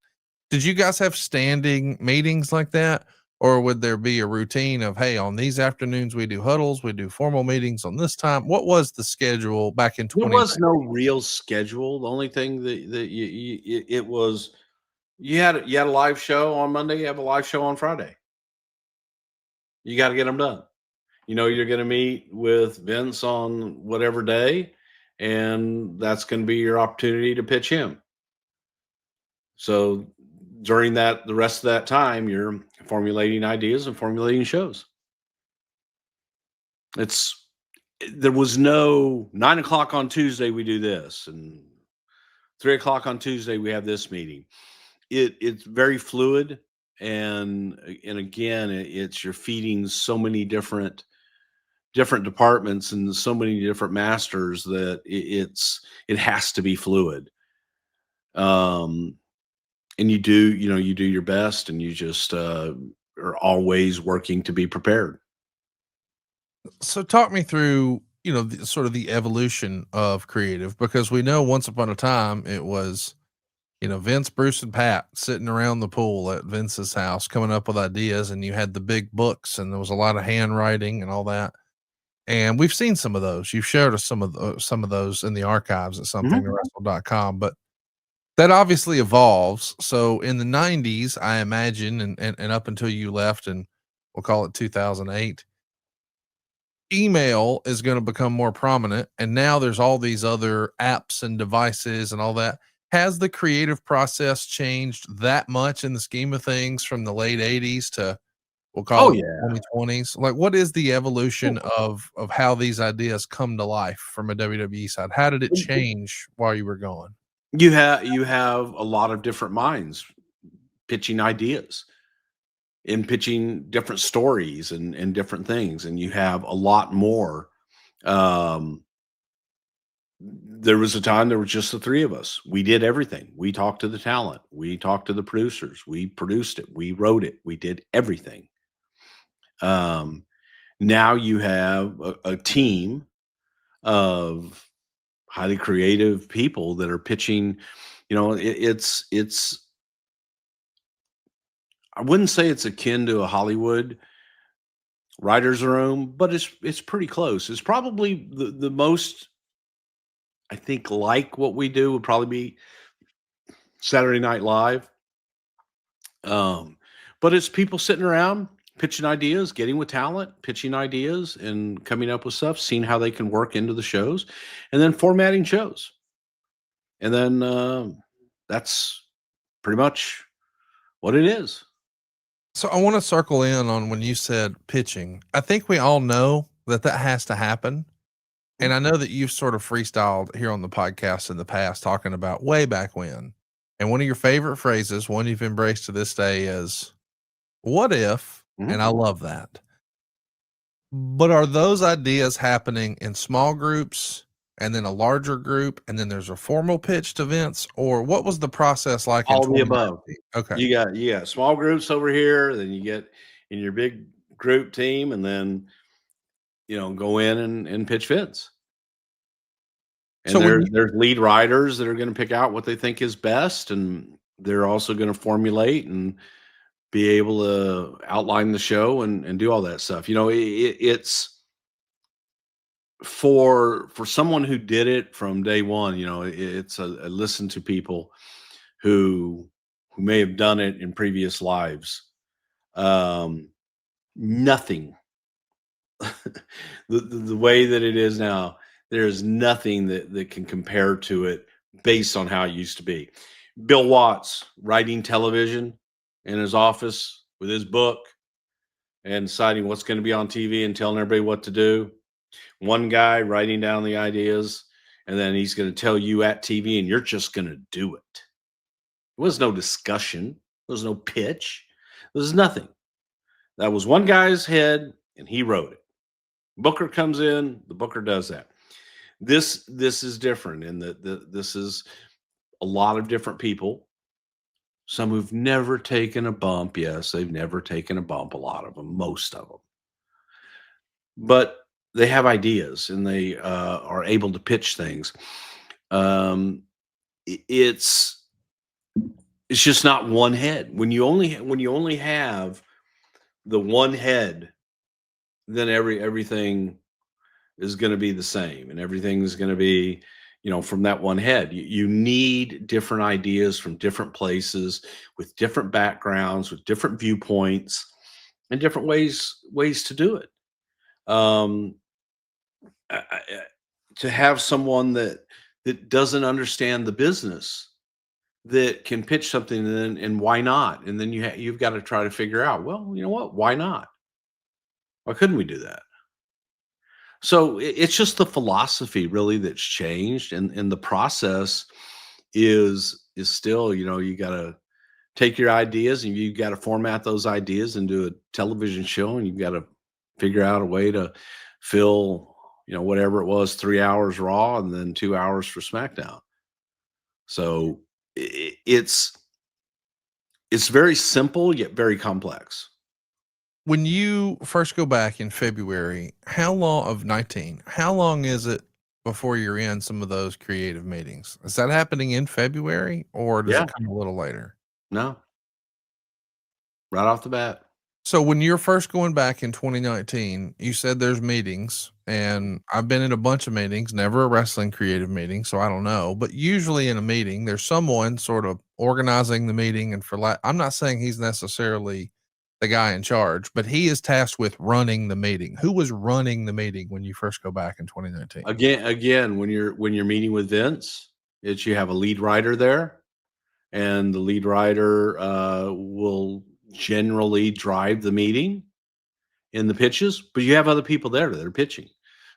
Did you guys have standing meetings like that? Or would there be a routine of, hey, on these afternoons, we do huddles, we do formal meetings on this time? What was the schedule back in There 20? was no real schedule. The only thing that it was you had a live show on Monday, you have a live show on Friday. You got to get them done. You're going to meet with Vince on whatever day, and that's going to be your opportunity to pitch him. So during the rest of that time, you're formulating ideas and formulating shows. There was no 9 o'clock on Tuesday, we do this, and 3 o'clock on Tuesday, we have this meeting. It's very fluid. And again, you're feeding so many different departments and so many different masters that it has to be fluid. And you do your best, and you just are always working to be prepared. So talk me through, sort of the evolution of creative, because we know once upon a time it was, Vince, Bruce, and Pat sitting around the pool at Vince's house coming up with ideas, and you had the big books, and there was a lot of handwriting and all that. And we've seen some of those. You've shared us some of those in the archives at somethingtowrestle.com, but that obviously evolves. So in the 90s, I imagine, and up until you left, and we'll call it 2008, email is going to become more prominent. And now there's all these other apps and devices and all that. Has the creative process changed that much in the scheme of things from the late 80s to we'll call Oh it yeah. 2020s. Like, what is the evolution of how these ideas come to life from a WWE side? How did it change while you were gone? You have a lot of different minds pitching ideas and pitching different stories and different things, and you have a lot more. Um, there was a time there were just the three of us. We did everything. We talked to the talent. We talked to the producers. We produced it. We wrote it. We did everything. Um, Now you have a team of highly creative people that are pitching. It's I wouldn't say it's akin to a Hollywood writer's room, but it's pretty close. It's probably the most, I think, like what we do would probably be Saturday Night Live. Um, but it's people sitting around pitching ideas, getting with talent, pitching ideas, and coming up with stuff, seeing how they can work into the shows, and then formatting shows. And then that's pretty much what it is. So I want to circle in on when you said pitching. I think we all know that has to happen. And I know that you've sort of freestyled here on the podcast in the past, talking about way back when. And one of your favorite phrases, one you've embraced to this day, is "what if?" And I love that. But are those ideas happening in small groups and then a larger group, and then there's a formal pitch to Vince, or what was the process like in All the above. 2019? Okay. You got small groups over here, then you get in your big group team, and then go in and pitch Vince. And So there's lead writers that are going to pick out what they think is best, and they're also going to formulate and be able to outline the show and do all that stuff. It's for someone who did it from day one. It's a listen to people who may have done it in previous lives. Nothing the way that it is now, there's nothing that can compare to it based on how it used to be. Bill Watts writing television in his office with his book and deciding what's going to be on TV and telling everybody what to do. One guy writing down the ideas, and then he's going to tell you at TV, and you're just going to do it. There was no discussion. There was no pitch. There was nothing. That was one guy's head, and he wrote it. Booker comes in, the Booker does that. This is different in that this is a lot of different people. Some who've never taken a bump. Yes, they've never taken a bump, a lot of them, most of them. But they have ideas, and they are able to pitch things. It's just not one head. When you only have the one head, then everything is going to be the same, and everything is going to be, from that one head. You need different ideas from different places, with different backgrounds, with different viewpoints, and different ways to do it. To have someone that doesn't understand the business that can pitch something, and why not? And then you've got to try to figure out, well, you know what? Why not? Why couldn't we do that? So it's just the philosophy really that's changed, and the process is still, you got to take your ideas and you got to format those ideas into a television show, and you've got to figure out a way to fill, whatever it was, 3 hours Raw and then 2 hours for SmackDown. So it's very simple yet very complex. When you first go back in February, how long is it before you're in some of those creative meetings? Is that happening in February, or does it come a little later? No. Right off the bat. So when you're first going back in 2019, you said there's meetings, and I've been in a bunch of meetings, never a wrestling creative meeting, so I don't know. But usually in a meeting, there's someone sort of organizing the meeting, and I'm not saying he's necessarily the guy in charge, but he is tasked with running the meeting. Who was running the meeting when you first go back in 2019? Again, when you're meeting with Vince, you have a lead writer there, and the lead writer will generally drive the meeting in the pitches, but you have other people there that are pitching.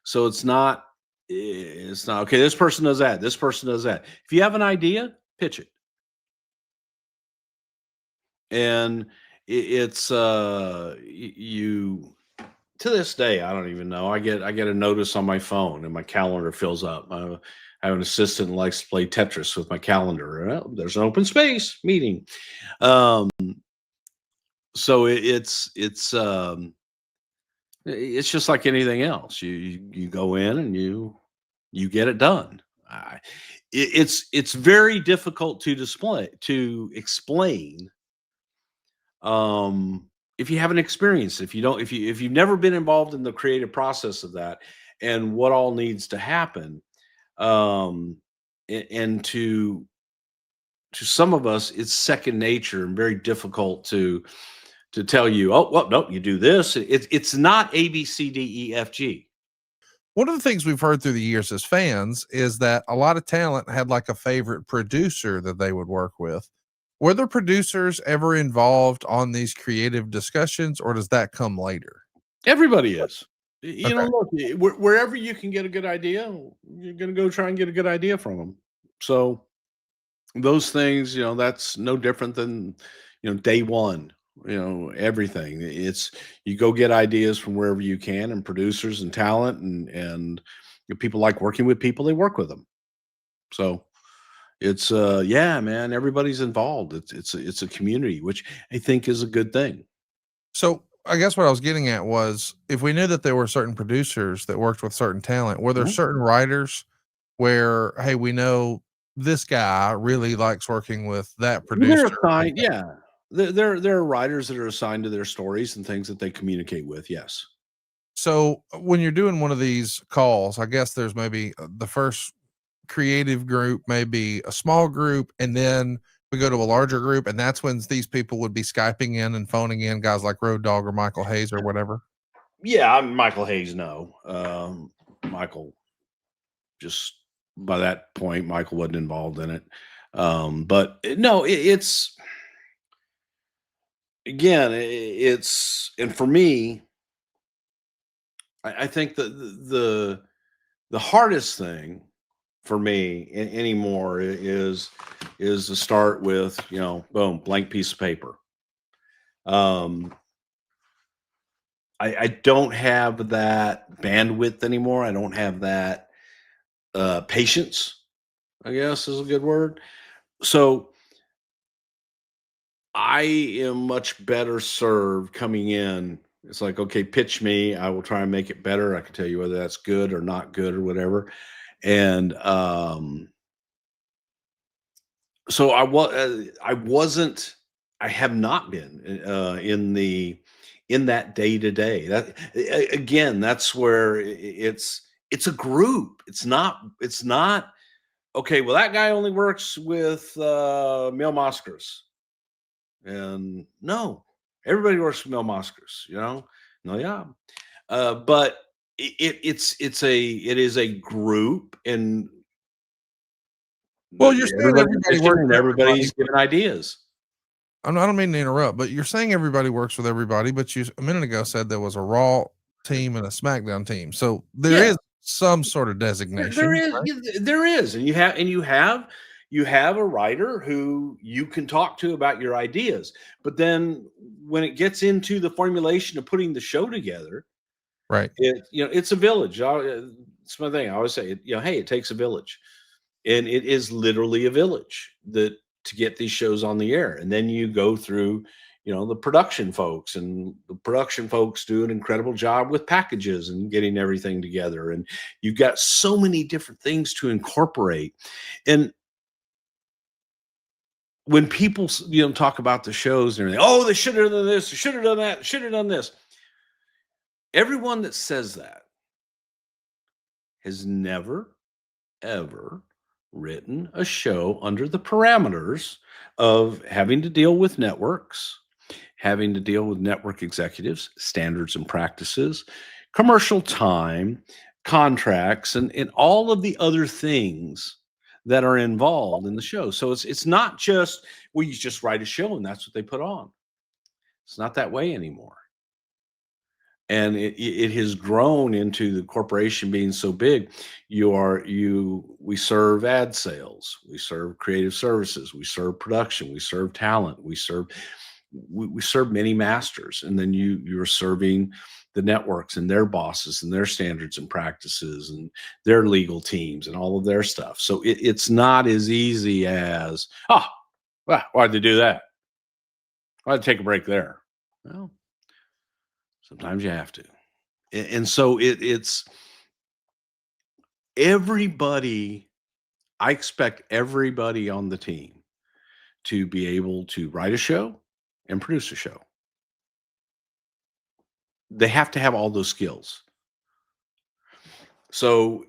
So it's not okay. This person does that. This person does that. If you have an idea, pitch it. And it's you to this day, I don't even know. I get a notice on my phone and my calendar fills up. I have an assistant who likes to play Tetris with my calendar. Well, there's an open space meeting. So it's just like anything else. You go in and you get it done. It's very difficult to explain if you haven't experienced, if you've never been involved in the creative process of that and what all needs to happen. And to some of us, it's second nature and very difficult to tell you, oh, well, no, you do this. It's not A, B, C, D, E, F, G. One of the things we've heard through the years as fans is that a lot of talent had like a favorite producer that they would work with. Were the producers ever involved on these creative discussions, or does that come later? Everybody is. You Okay. know, look, wherever you can get a good idea, you're going to go try and get a good idea from them. So those things, that's no different than, day one. Everything. It's you go get ideas from wherever you can, and producers and talent and people like working with people, they work with them. So it's yeah, man, everybody's involved. It's a community, which I think is a good thing. So I guess what I was getting at was, if we knew that there were certain producers that worked with certain talent, were there certain writers where, hey, we know this guy really likes working with that producer? They're assigned, yeah. There are writers that are assigned to their stories and things that they communicate with. Yes. So when you're doing one of these calls, I guess there's maybe the first creative group, maybe a small group, and then we go to a larger group, and that's when these people would be Skyping in and phoning in, guys like Road Dogg or Michael Hayes or whatever. Yeah, Michael Hayes. No, Michael. Just by that point, Michael wasn't involved in it. But no, it's again, it's and for me, I think the hardest thing for me anymore is to start with, boom, blank piece of paper. I don't have that bandwidth anymore. I don't have that patience, I guess is a good word. So I am much better served coming in. It's like, okay, pitch me. I will try and make it better. I can tell you whether that's good or not good or whatever. And so I have not been in that day to day. That again, that's where it's a group. It's not okay. Well, that guy only works with male Moskers, and no, everybody works with male Moskers. No, yeah, but it is a group, and well, you're saying everybody's giving ideas. I don't mean to interrupt, but you're saying everybody works with everybody, but you a minute ago said there was a Raw team and a SmackDown team. So there is some sort of designation. There is. And you have a writer who you can talk to about your ideas. But then when it gets into the formulation of putting the show together, right. It's a village. It's my thing. I always say, hey, it takes a village. And it is literally a village to get these shows on the air. And then you go through, the production folks, and the production folks do an incredible job with packages and getting everything together. And you've got so many different things to incorporate. And when people, talk about the shows and everything, oh, they should have done this, they should have done that, should have done this. Everyone that says that has never, ever written a show under the parameters of having to deal with networks, having to deal with network executives, standards and practices, commercial time, contracts, and all of the other things that are involved in the show. So it's not just, well, you just write a show and that's what they put on. It's not that way anymore. And it has grown into the corporation being so big. We serve ad sales, we serve creative services, we serve production, we serve talent, we serve many masters, and then you're serving the networks and their bosses and their standards and practices and their legal teams and all of their stuff. So it's not as easy as, why'd they do that? Why'd they take a break there? Well, sometimes you have to. And so it's everybody. I expect everybody on the team to be able to write a show and produce a show. They have to have all those skills. So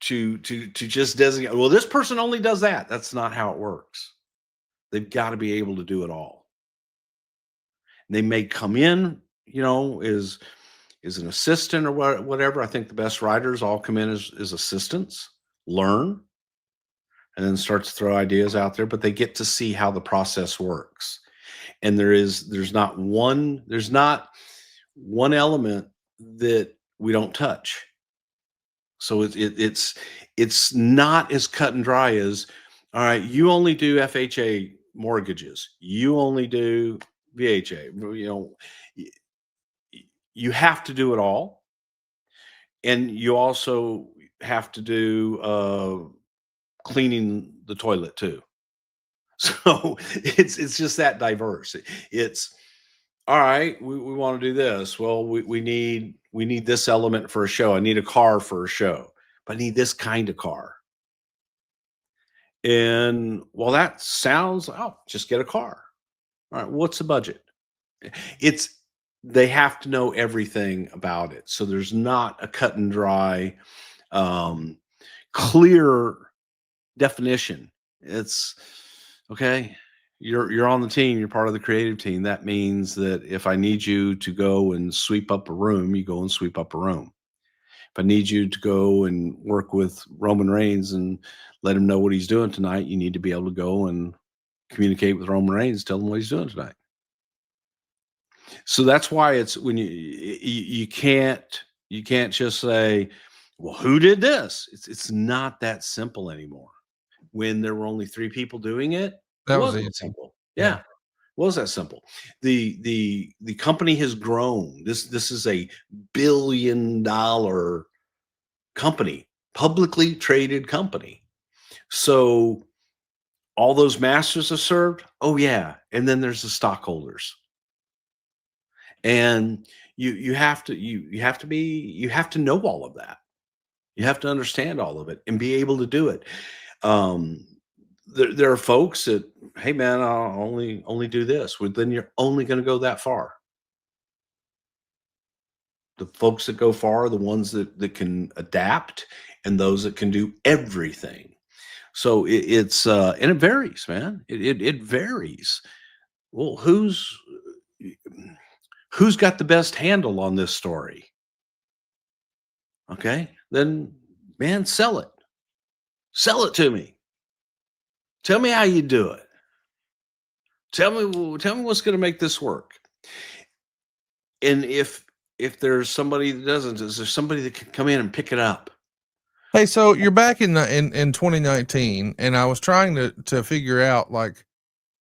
to just designate, well, this person only does that. That's not how it works. They've got to be able to do it all. And they may come in, as an assistant or whatever. I think the best writers all come in as assistants, learn, and then start to throw ideas out there, but they get to see how the process works. And there's not one element that we don't touch. So it's not as cut and dry as, all right, you only do FHA mortgages, you only do VHA, you have to do it all. And you also have to do cleaning the toilet too. So it's just that diverse. It's all right, we want to do this. Well, we need this element for a show. I need a car for a show, but I need this kind of car. And well, that sounds, just get a car. All right, what's the budget? They have to know everything about it. So there's not a cut and dry, clear definition. It's okay. You're on the team. You're part of the creative team. That means that if I need you to go and sweep up a room, you go and sweep up a room. If I need you to go and work with Roman Reigns and let him know what he's doing tonight, you need to be able to go and communicate with Roman Reigns, tell him what he's doing tonight. So that's why it's when you can't just say, well, who did this? It's not that simple anymore. When there were only 3 people doing it, That was wasn't easy. simple. Yeah. It was that simple. The company has grown. This is a $1 billion company, publicly traded company. So all those masters are served. Oh yeah. And then there's the stockholders. And you have to know all of that. You have to understand all of it and be able to do it. There are folks that, hey man, I'll only do this. Well, then you're only going to go that far. The folks that go far are the ones that can adapt, and those that can do everything. So it's and it varies, man. It varies. Well, who's got the best handle on this story? Okay, then man, sell it. Sell it to me. Tell me how you do it. Tell me what's going to make this work. And if there's somebody that doesn't, is there somebody that can come in and pick it up? Hey, so you're back in 2019, and I was trying to figure out like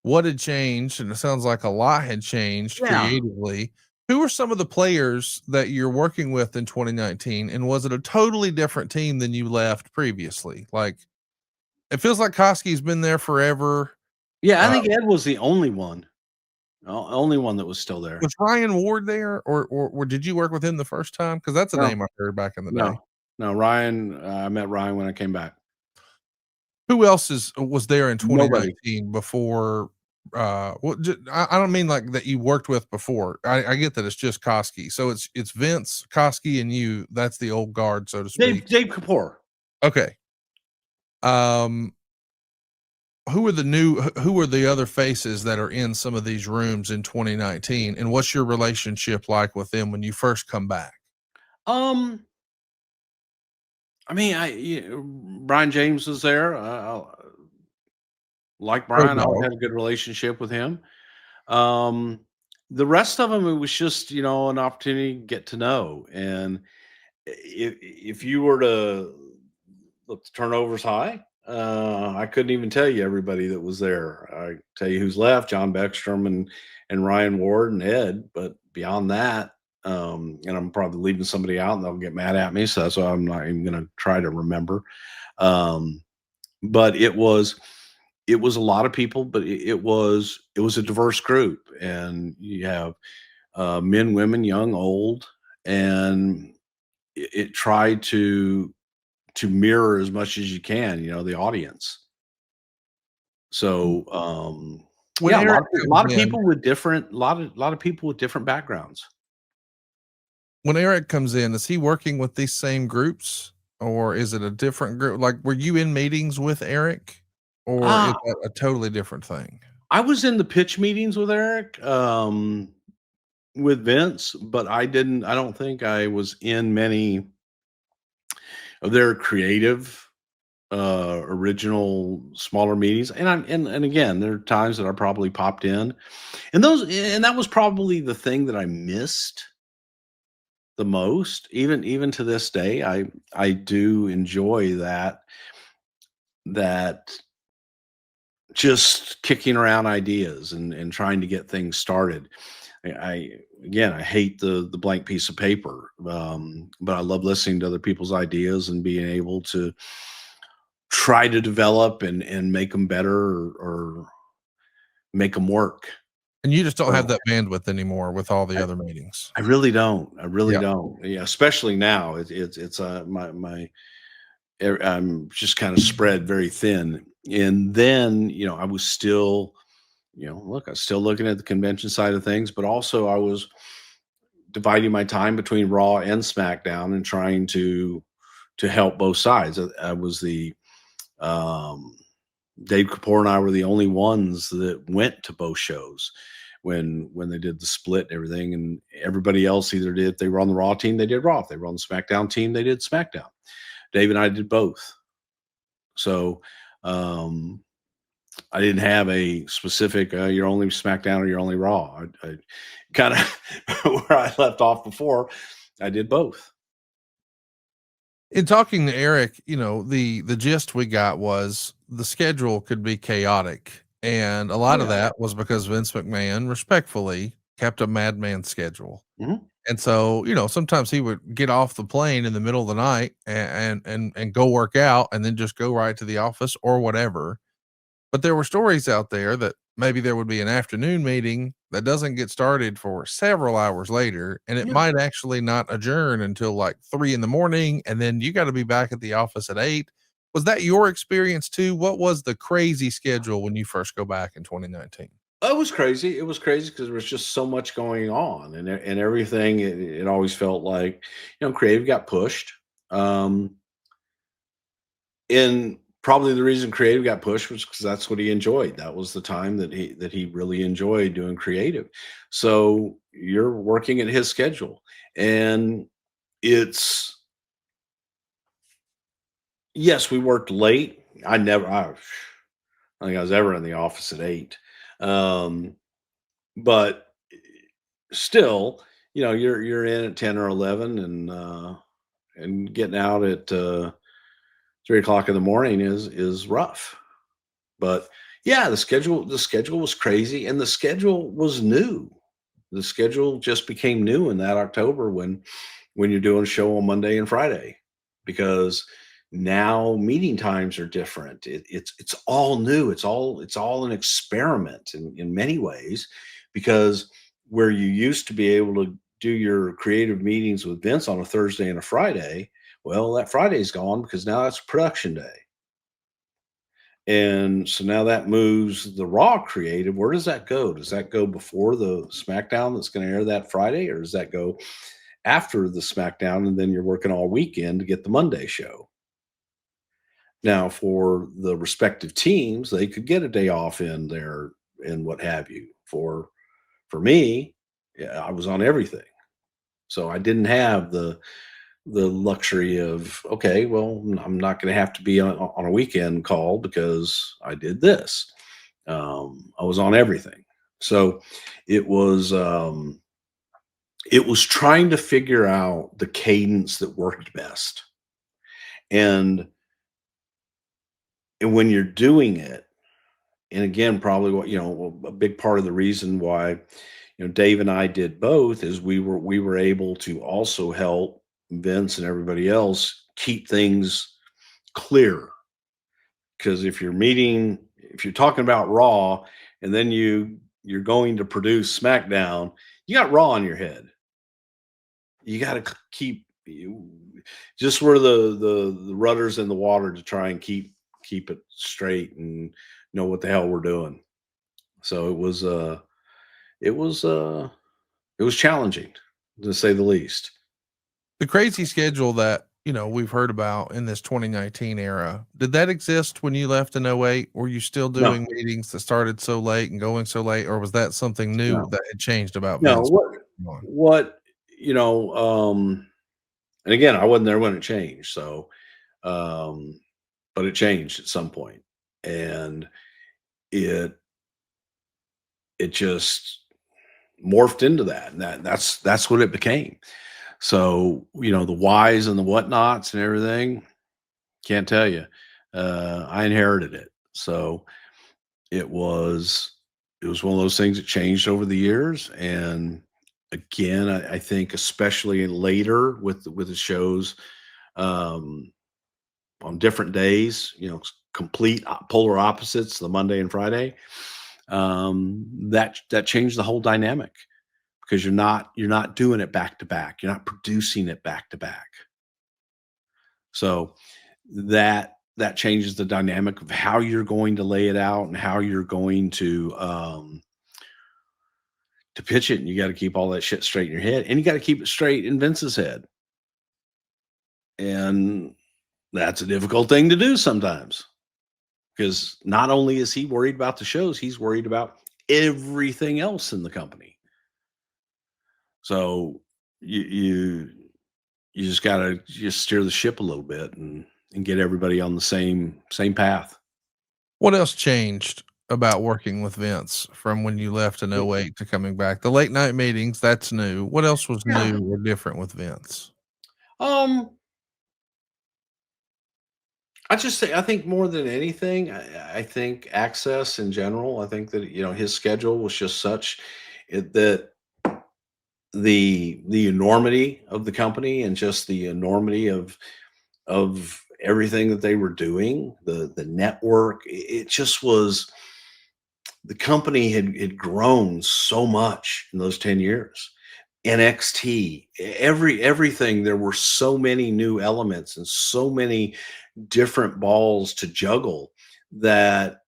what had changed, and it sounds like a lot had changed creatively. Who were some of the players that you're working with in 2019, and was it a totally different team than you left previously? Like, it feels like Koski's been there forever. Yeah, I think Ed was the only one that was still there. Was Ryan Ward there, or did you work with him the first time? Because that's a name I heard back in the day. No, Ryan. I met Ryan when I came back. Who else was there in 2019 Nobody. before? I don't mean like that you worked with before. I get that it's just Koski. So it's Vince, Koski, and you. That's the old guard, so to speak. Dave Kapoor. Okay. Who are the other faces that are in some of these rooms in 2019, and what's your relationship like with them when you first come back? I mean, Brian James was there. Like Brian, I had a good relationship with him. The rest of them, it was just, an opportunity to get to know. And if you were to look, the turnover's high. I couldn't even tell you everybody that was there. I tell you who's left: John Beckstrom and Ryan Ward and Ed. But beyond that, and I'm probably leaving somebody out, and they'll get mad at me. So that's why I'm not even going to try to remember. But it was a lot of people, but it was a diverse group, and you have men, women, young, old, and it tried to mirror as much as you can, the audience. So, When yeah, a Eric lot comes of in, people with different, lot of people with different backgrounds. when Eric comes in, is he working with these same groups, or is it a different group? Like, were you in meetings with Eric, or is Ah, that a totally different thing? I was in the pitch meetings with Eric, with Vince, but I don't think I was in many of their creative, original smaller meetings. And again, there are times that I probably popped in, and that was probably the thing that I missed the most. Even to this day, I do enjoy that just kicking around ideas and trying to get things started. Again, I hate the blank piece of paper, but I love listening to other people's ideas and being able to try to develop and make them better, or make them work. And you just don't have So that bandwidth anymore with all the other meetings. I really don't. I really Yeah. don't. Yeah, especially now. It's I'm just kind of spread very thin. And then, I was still, look, I was still looking at the convention side of things, but also I was dividing my time between Raw and SmackDown and trying to help both sides. I was the Dave Kapoor and I were the only ones that went to both shows when they did the split and everything, and everybody else either did, if they were on the Raw team, they did Raw. If they were on the SmackDown team, they did SmackDown. Dave and I did both. So I didn't have a specific, you're only SmackDown or you're only Raw. I kind of where I left off before, I did both. In talking to Eric, the gist we got was the schedule could be chaotic. And a lot of Yeah. that was because Vince McMahon respectfully kept a madman schedule. Mhm. And so, sometimes he would get off the plane in the middle of the night and go work out and then just go right to the office or whatever. But there were stories out there that maybe there would be an afternoon meeting that doesn't get started for several hours later, and it Yeah. might actually not adjourn until like 3 in the morning, and then you got to be back at the office at 8. Was that your experience too? What was the crazy schedule when you first go back in 2019? It was crazy. It was crazy because there was just so much going on, and everything. It always felt like, creative got pushed. Um, and probably the reason creative got pushed was because that's what he enjoyed. That was the time that he really enjoyed doing creative. So you're working at his schedule, and it's yes, we worked late. I don't think I was ever in the office at 8. Um, but still, you're in at 10 or 11, and getting out at 3 o'clock in the morning is rough. But yeah, the schedule was crazy, and the schedule was new. The schedule just became new in that October when you're doing a show on Monday and Friday, because now meeting times are different. It's all new. It's all an experiment in many ways, because where you used to be able to do your creative meetings with Vince on a Thursday and a Friday, well, that Friday's gone because now that's production day. And so now that moves the Raw creative. Where does that go? Does that go before the SmackDown that's going to air that Friday, or does that go after the SmackDown and then you're working all weekend to get the Monday show? Now, for the respective teams, they could get a day off in there and what have you. For me, yeah, I was on everything, so I didn't have the luxury of, okay, well, I'm not going to have to be on a weekend call because I did this. I was on everything. So it was trying to figure out the cadence that worked best. And when you're doing it, and again, probably what, a big part of the reason why, Dave and I did both is we were able to also help Vince and everybody else keep things clear. Because if you're talking about Raw and then you're going to produce SmackDown, you got Raw in your head. You got to keep just where the rudder's in the water to try and keep it straight and know what the hell we're doing. So it was challenging, to say the least. The crazy schedule that, we've heard about in this 2019 era, did that exist when you left in '08? Were you still No, doing meetings that started so late and going so late, or was that something new no, that had changed about no. Vince? What and again, I wasn't there when it changed. So, um, but it changed at some point, and it it just morphed into that, and that's what it became. So, the whys and the whatnots and everything, can't tell you. I inherited it. So it was one of those things that changed over the years. And again, I think especially later with the shows, um, on different days, complete polar opposites, the Monday and Friday, that changed the whole dynamic, because you're not doing it back to back. You're not producing it back to back. So that changes the dynamic of how you're going to lay it out and how you're going to pitch it. And you got to keep all that shit straight in your head, and you got to keep it straight in Vince's head. And that's a difficult thing to do sometimes, because not only is he worried about the shows, he's worried about everything else in the company. So you just got to just steer the ship a little bit and get everybody on the same path. What else changed about working with Vince from when you left in '08 to coming back? The late night meetings, that's new. What else was Yeah. new or different with Vince? Um, I think more than anything, I think access in general. I think that his schedule was just such that the enormity of the company and just the enormity of everything that they were doing, the network, it just was, the company had grown so much in those 10 years. NXT, everything, there were so many new elements and so many different balls to juggle that,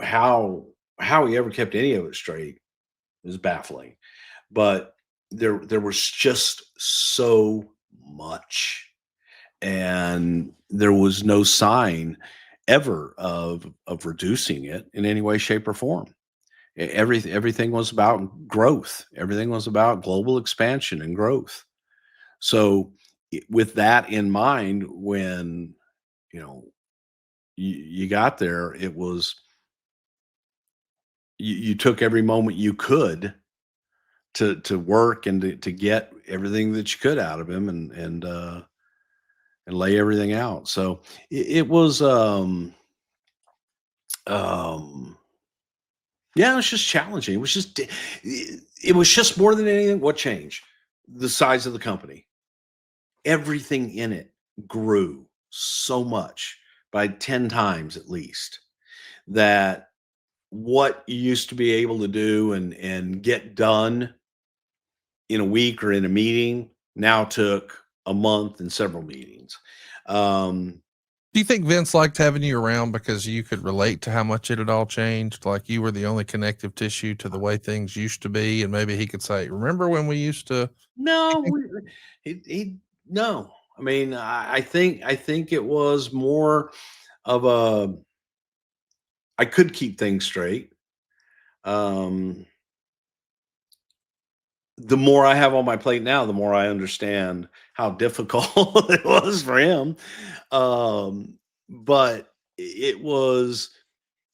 how he ever kept any of it straight is baffling. But there was just so much, and there was no sign ever of reducing it in any way, shape, or form. Everything was about growth. Everything was about global expansion and growth. So, with that in mind, when you know you got there, it was, you took every moment you could to work and to get everything that you could out of him, and lay everything out. So it was, um yeah, it was just challenging. It was just more than anything, what changed? The size of the company. Everything in it grew so much, by 10 times at least, that what you used to be able to do and get done in a week or in a meeting now took a month and several meetings. Um, Do you think Vince liked having you around because you could relate to how much it had all changed? Like you were the only connective tissue to the way things used to be, and maybe he could say, "Remember when we used to?" no, he no. I mean, I think it was more of a, I could keep things straight. Um, the more I have on my plate now, the more I understand how difficult it was for him. But it was,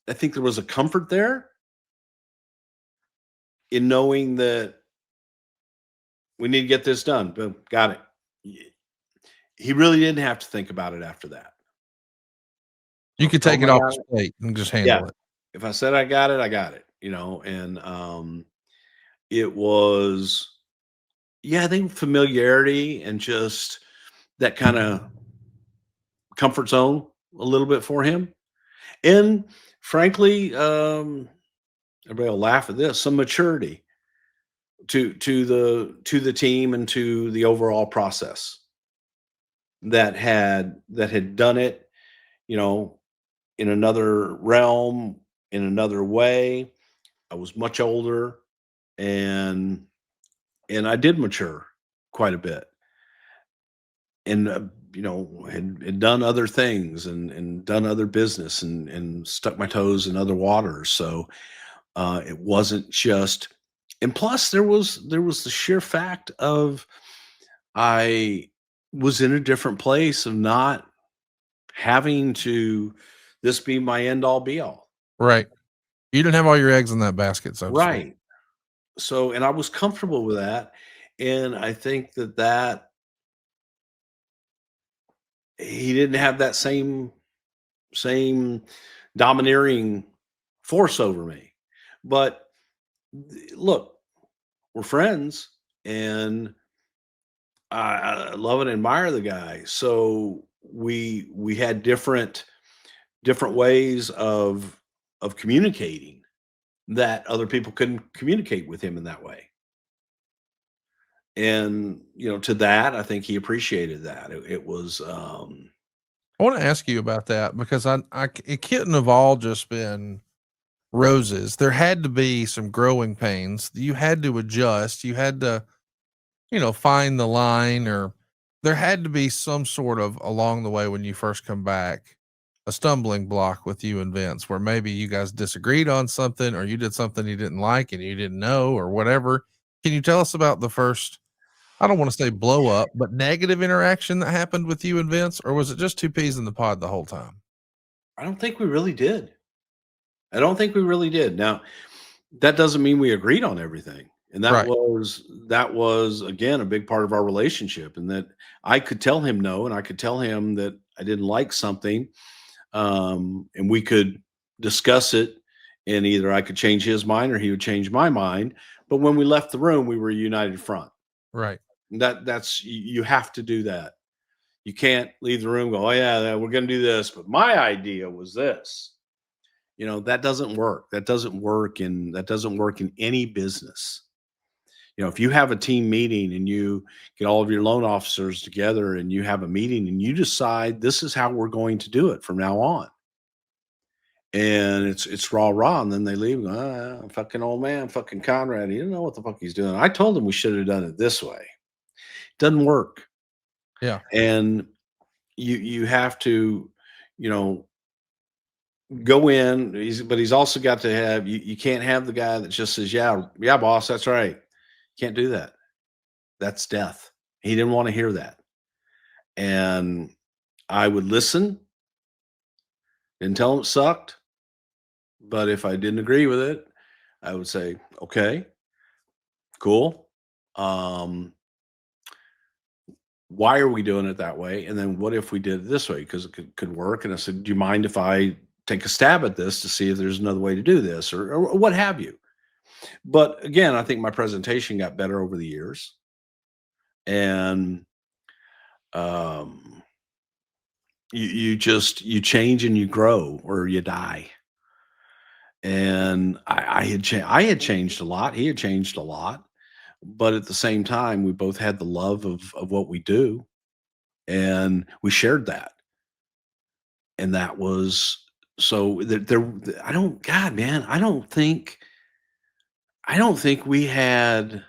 I think there was a comfort there, in knowing that we need to get this done. Boom, got it. He really didn't have to think about it after that. You could take it off his plate and just handle it. If I said I got it, I got it, and it was, I think familiarity and just that kind of comfort zone a little bit for him. And frankly, everybody will laugh at this, some maturity to the team and to the overall process that had done it, in another realm, in another way. I was much older, and I did mature quite a bit, and had done other things and done other business and stuck my toes in other waters. So it wasn't just, and plus there was the sheer fact of I was in a different place of not having to this be my end all be all. Right. You didn't have all your eggs in that basket, so to speak. Right. So, and I was comfortable with that. And I think that he didn't have that same domineering force over me. But look, we're friends, and I love and admire the guy. So we had different ways of communicating that other people couldn't communicate with him in that way. And, to that, I think he appreciated that. It was, I want to ask you about that, because it couldn't have all just been roses. There had to be some growing pains. You had to adjust. You had to, find the line, or there had to be some sort of, along the way when you first come back, a stumbling block with you and Vince, where maybe you guys disagreed on something, or you did something you didn't like and you didn't know, or whatever. Can you tell us about the first, I don't want to say blow up, but negative interaction that happened with you and Vince? Or was it just two peas in the pod the whole time? I don't think we really did. Now, that doesn't mean we agreed on everything. And that was again a big part of our relationship, and that I could tell him no, and I could tell him that I didn't like something, and we could discuss it, and either I could change his mind or he would change my mind. But when we left the room, we were a united front. Right. That's you have to do that. You can't leave the room and go, oh yeah, we're going to do this, but my idea was this. That doesn't work. That doesn't work in any business. If you have a team meeting and you get all of your loan officers together and you have a meeting and you decide this is how we're going to do it from now on, and it's rah, and then they leave and go, fucking old man, fucking Conrad, he didn't know what the fuck he's doing. I told him we should have done it this way. It doesn't work. Yeah. And you have to, go in, but he's also got to have, you can't have the guy that just says, yeah, boss, that's right. Can't do that. That's death. He didn't want to hear that. And I would listen, didn't tell him it sucked. But if I didn't agree with it, I would say, okay, cool. Why are we doing it that way? And then what if we did it this way? Because it could work. And I said, do you mind if I take a stab at this to see if there's another way to do this, or what have you? But again, I think my presentation got better over the years, and you change and you grow, or you die. And I had changed a lot. He had changed a lot, but at the same time, we both had the love of what we do, and we shared that. And that was so there. I don't think we had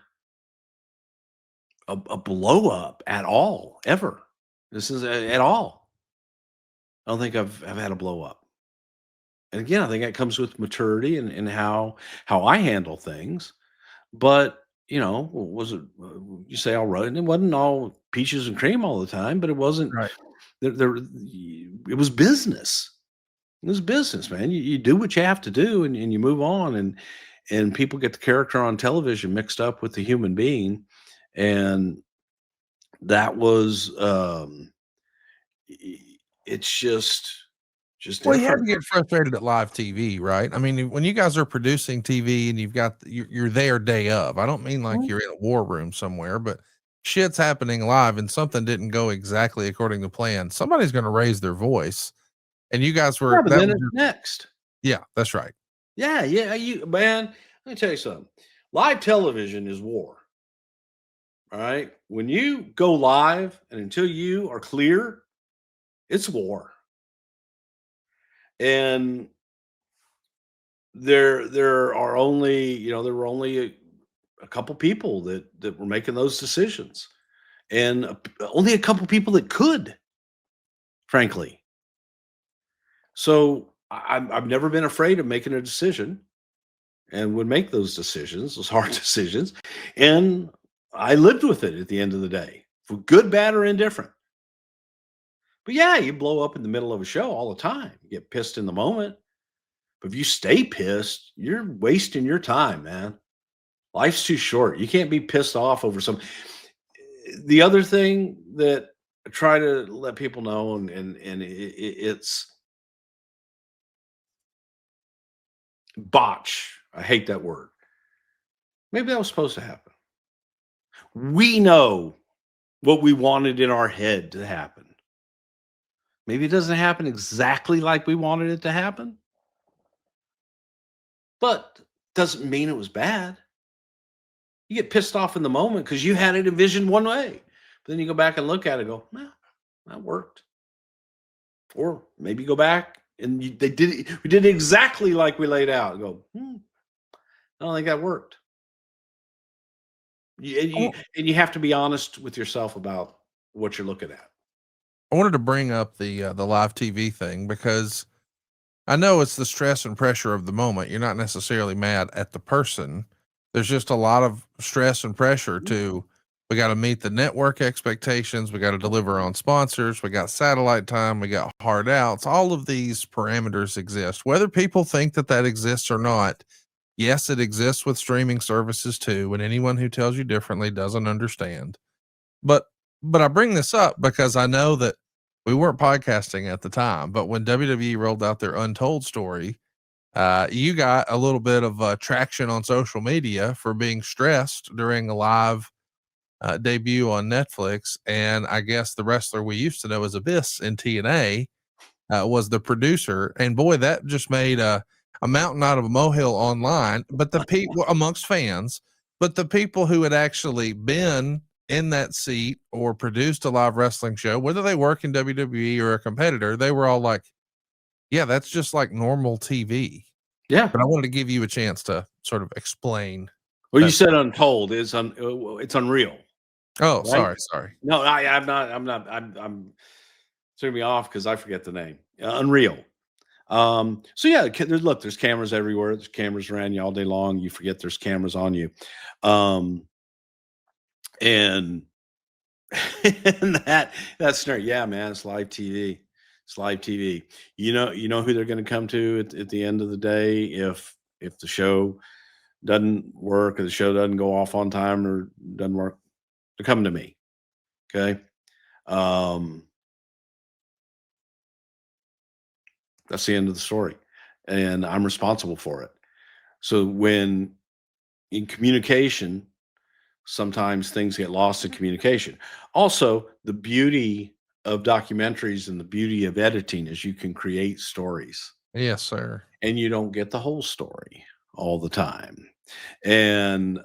a blow up at all, ever. This is at all. I don't think I've had a blow up. And again, I think that comes with maturity and how I handle things. But, was it, you say all right? And it wasn't all peaches and cream all the time, but it wasn't, right. It was business. It was business, man. You do what you have to do, and you move on. and people get the character on television mixed up with the human being, and that was it's just Well, you have to different. get frustrated at live TV, right? I mean, when you guys are producing TV and you've got you're there day of. I don't mean like Mhm. you're in a war room somewhere, but shit's happening live and something didn't go exactly according to plan. Somebody's going to raise their voice, and you guys Yeah, were but that then was it's next. yeah, that's right. Yeah, yeah, you man. Let me tell you something. Live television is war. All right. When you go live and until you are clear, it's war. And there are only, there were only a couple people that were making those decisions. And only a couple people that could, frankly. So I've never been afraid of making a decision and would make those decisions, those hard decisions. And I lived with it at the end of the day, for good, bad, or indifferent. But yeah, you blow up in the middle of a show all the time. You get pissed in the moment. But if you stay pissed, you're wasting your time, man. Life's too short. You can't be pissed off over some. The other thing that I try to let people know, and it's botch. I hate that word. Maybe that was supposed to happen. We know what we wanted in our head to happen. Maybe it doesn't happen exactly like we wanted it to happen, but doesn't mean it was bad. You get pissed off in the moment because you had it envisioned one way. But then you go back and look at it and go, "Nah, that worked." Or maybe go back and we did it exactly like we laid out. And go, I don't think that worked. And you have to be honest with yourself about what you're looking at. I wanted to bring up the live TV thing because I know it's the stress and pressure of the moment. You're not necessarily mad at the person. There's just a lot of stress and pressure to, we got to meet the network expectations. We got to deliver on sponsors. We got satellite time. We got hard outs. All of these parameters exist, whether people think that that exists or not. Yes, it exists with streaming services too. And anyone who tells you differently doesn't understand. But, but I bring this up because I know that we weren't podcasting at the time, but when WWE rolled out their Untold story, you got a little bit of traction on social media for being stressed during a live debut on Netflix. And I guess the wrestler we used to know as Abyss in TNA was the producer. And boy, that just made a mountain out of a molehill online, but the people amongst fans, but the people who had actually been in that seat or produced a live wrestling show, whether they work in WWE or a competitor, they were all like, yeah, that's just like normal TV. Yeah. But I wanted to give you a chance to sort of explain. Well, you that. said untold. It's unreal. Oh, Right? sorry. No, I'm not. I'm threw me off because I forget the name. Unreal. So yeah, there's cameras everywhere. There's cameras around you all day long. You forget there's cameras on you. And and that scenario, yeah, man, it's live TV. It's live TV. You know who they're going to come to at the end of the day if the show doesn't work or the show doesn't go off on time or doesn't work. They're coming to me. Okay. That's the end of the story. And I'm responsible for it. So when in communication, sometimes things get lost in communication. Also, the beauty of documentaries and the beauty of editing is you can create stories Yes, sir. and you don't get the whole story all the time. And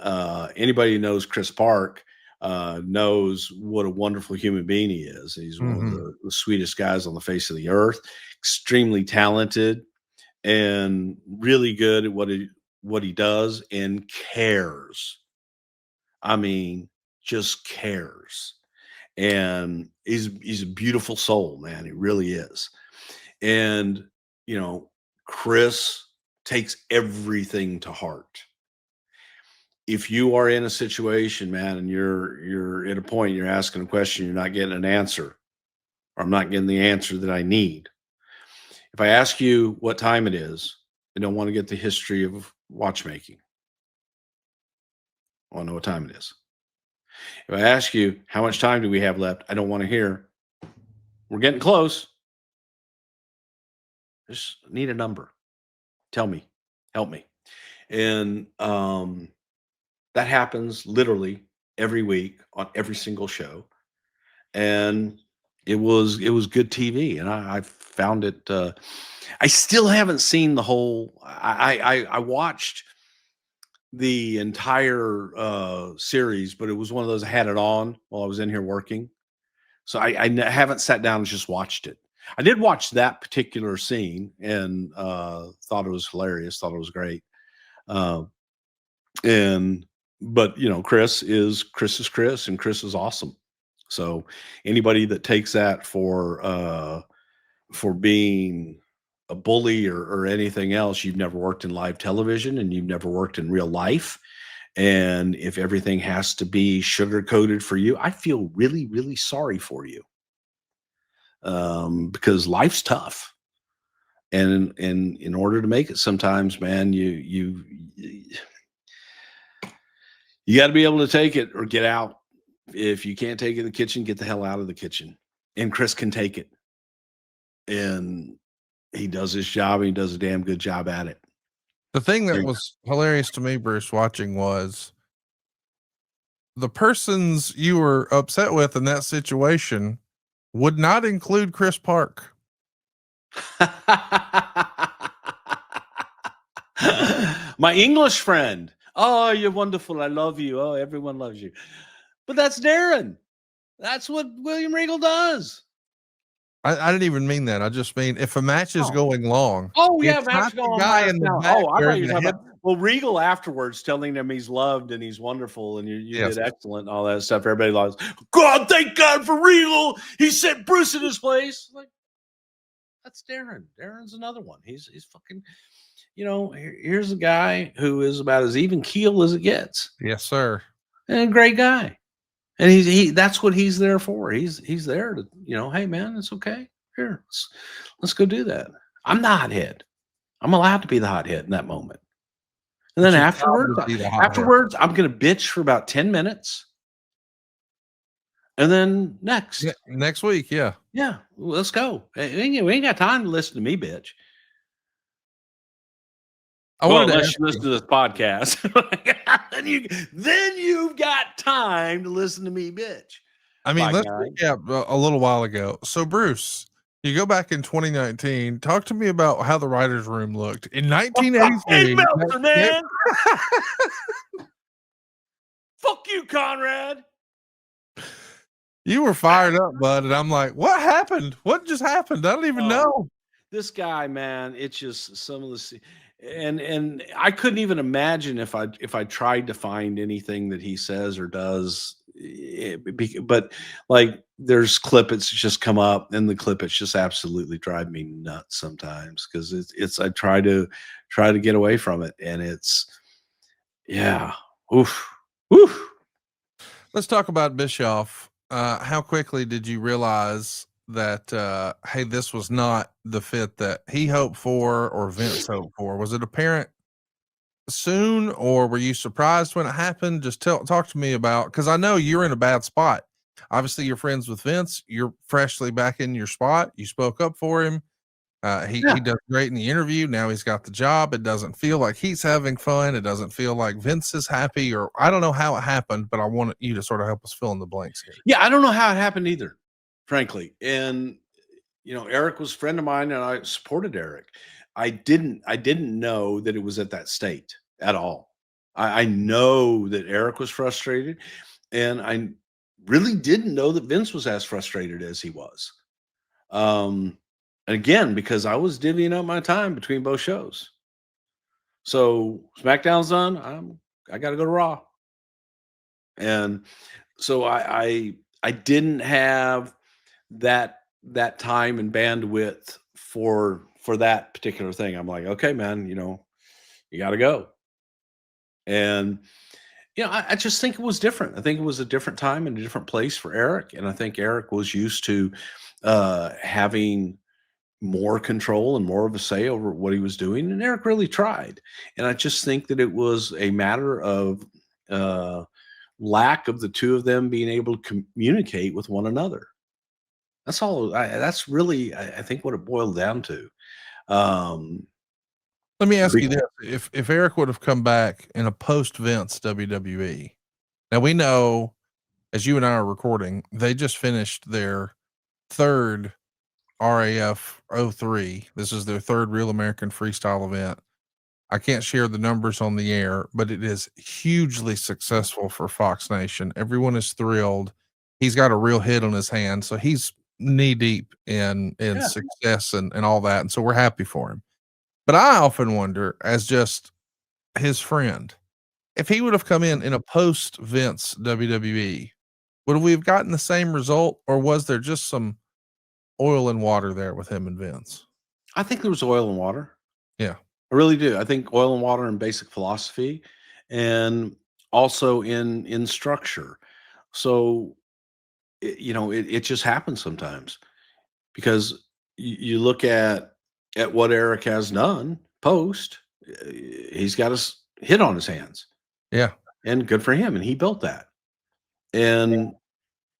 anybody who knows Chris Park knows what a wonderful human being he is. He's one of the sweetest guys on the face of the earth, extremely talented and really good at what he does and cares. I mean, just cares. And he's a beautiful soul, man. He really is. And Chris takes everything to heart. If you are in a situation, man, and you're at a point, you're asking a question, you're not getting an answer, or I'm not getting the answer that I need. If I ask you what time it is, I don't want to get the history of watchmaking. I want to know what time it is. If I ask you, how much time do we have left? I don't want to hear. We're getting close. Just need a number. Tell me. Help me. And that happens literally every week on every single show. And it was good TV. And I found it. I still haven't seen the whole. I watched the entire series, but it was one of those I had it on while I was in here working. So I haven't sat down and just watched it. I did watch that particular scene and thought it was hilarious, thought it was great. But you know, Chris is Chris, and Chris is awesome. So anybody that takes that for being a bully or anything else, you've never worked in live television and you've never worked in real life. And if everything has to be sugar coated for you, I feel really, really sorry for you. Because life's tough. And in order to make it sometimes, man, you got to be able to take it or get out. If you can't take it in the kitchen, get the hell out of the kitchen. And Chris can take it. And he does his job, and he does a damn good job at it. The thing that was hilarious to me, Bruce, watching was the persons you were upset with in that situation would not include Chris Park. My English friend. Oh, you're wonderful. I love you. Oh, everyone loves you. But that's Darren. That's what William Regal does. I didn't even mean that. I just mean if a match is going long. Oh, yeah, it's match not going the guy on. in the Oh, back I thought wearing you were the talking head- about, well, Regal afterwards telling him he's loved and he's wonderful and you Yes. did excellent and all that stuff. Everybody loves. God, thank God for Regal. He set Bruce in his place. Like, that's Darren. Darren's another one. He's fucking, you know, here's a guy who is about as even keel as it gets. Yes, sir. And a great guy. And he that's what he's there for. He's there to, you know, hey man, it's okay. Here, let's go do that. I'm the hothead. I'm allowed to be the hothead in that moment. And then But you're afterwards, proud to be the hothead. I'm gonna bitch for about 10 minutes. And then next. Yeah, next week, yeah. Yeah, let's go. We ain't got time to listen to me, bitch. I Well, wanted to unless ask you listen to this podcast, then you've got time to listen to me, bitch. I mean, My let's guy. recap a little while ago. So, Bruce, you go back in 2019. Talk to me about how the writers' room looked in 1983. Hey, Meltzer, man. Fuck you, Conrad. You were fired up, bud, and I'm like, "What happened? What just happened? I don't even know." This guy, man, it's just some of the, and I couldn't even imagine if I tried to find anything that he says or does. But like, there's clippets just come up, and the clippets just absolutely drive me nuts sometimes because it's I try to get away from it, and it's oof. Let's talk about Bischoff. How quickly did you realize that, hey, this was not the fit that he hoped for or Vince hoped for? Was it apparent soon, or were you surprised when it happened? Just talk to me about, because I know you're in a bad spot. Obviously, you're friends with Vince. You're freshly back in your spot. You spoke up for him. He does great in the interview. Now he's got the job. It doesn't feel like he's having fun. It doesn't feel like Vince is happy, or I don't know how it happened, but I want you to sort of help us fill in the blanks here. Yeah, I don't know how it happened either, frankly. And you know, Eric was a friend of mine, and I supported Eric. I didn't know that it was at that state at all. I know that Eric was frustrated, and I really didn't know that Vince was as frustrated as he was. Again, because I was divvying up my time between both shows. So SmackDown's done. I got to go to Raw, and so I didn't have that time and bandwidth for that particular thing. I'm like, okay, man, you know, you got to go. And you know, I just think it was different. I think it was a different time and a different place for Eric, and I think Eric was used to having more control and more of a say over what he was doing, and Eric really tried. And I just think that it was a matter of lack of the two of them being able to communicate with one another. That's all. That's really, I think, what it boiled down to. Let me ask you this: if Eric would have come back in a post Vince WWE, now we know, as you and I are recording, they just finished their third RAF 03. This is their third Real American Freestyle event. I can't share the numbers on the air, but it is hugely successful for Fox Nation. Everyone is thrilled. He's got a real hit on his hand, so he's knee deep in success and all that. And so we're happy for him. But I often wonder, as just his friend, if he would have come in a post Vince WWE, would we have gotten the same result, or was there just some oil and water there with him and Vince? I think there was oil and water. Yeah. I really do. I think oil and water in basic philosophy, and also in structure. So, it just happens sometimes, because you look at what Eric has done post. He's got his hit on his hands. Yeah. And good for him. And he built that. And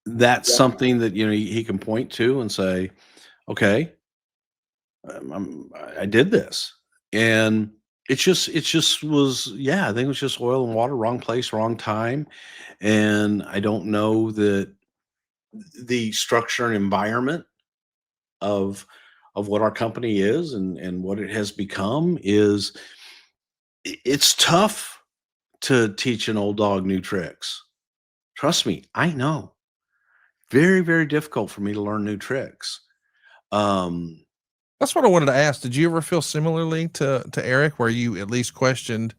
that's something that, he can point to and say, okay, I did this. And it just was, I think it was just oil and water, wrong place, wrong time. And I don't know that the structure and environment of what our company is and what it has become it's tough to teach an old dog new tricks. Trust me, I know. Very, very difficult for me to learn new tricks. That's what I wanted to ask. Did you ever feel similarly to Eric, where you at least questioned,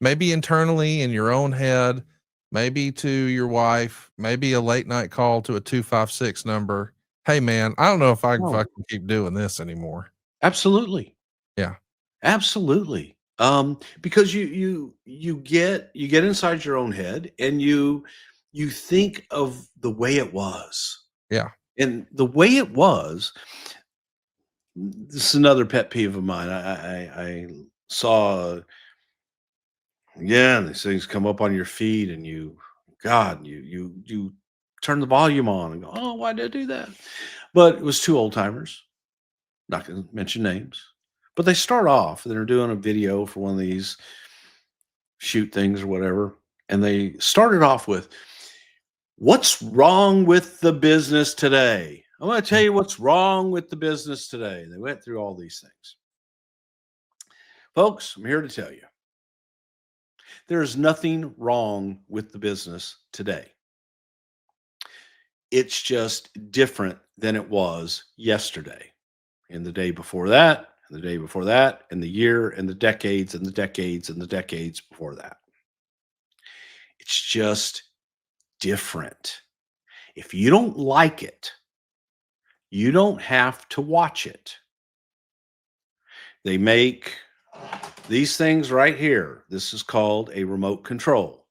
maybe internally in your own head, maybe to your wife, maybe a late night call to a 256 number? Hey man, I don't know if I can keep doing this anymore. Absolutely. Yeah. Absolutely. Because you get inside your own head, and you think of the way it was. Yeah. And the way it was, this is another pet peeve of mine. I saw, these things come up on your feed, and you turn the volume on and go, oh, why did I do that? But it was two old timers, not going to mention names, but they start off, they're doing a video for one of these shoot things or whatever. And they started off with, what's wrong with the business today? I'm going to tell you what's wrong with the business today. They went through all these things. Folks, I'm here to tell you, there is nothing wrong with the business today. It's just different than it was yesterday, and the day before that, and the day before that, and the year, and the decades, and the decades, and the decades before that. It's just different. If you don't like it, you don't have to watch it. They make these things right here. This is called a remote control.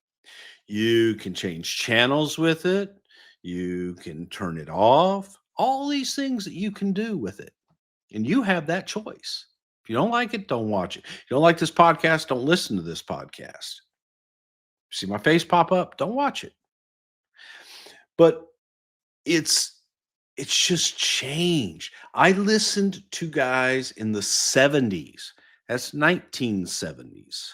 You can change channels with it. You can turn it off. All these things that you can do with it. And you have that choice. If you don't like it, don't watch it. If you don't like this podcast, don't listen to this podcast. See my face pop up? Don't watch it. But it's just changed. I listened to guys in the 70s, that's 1970s,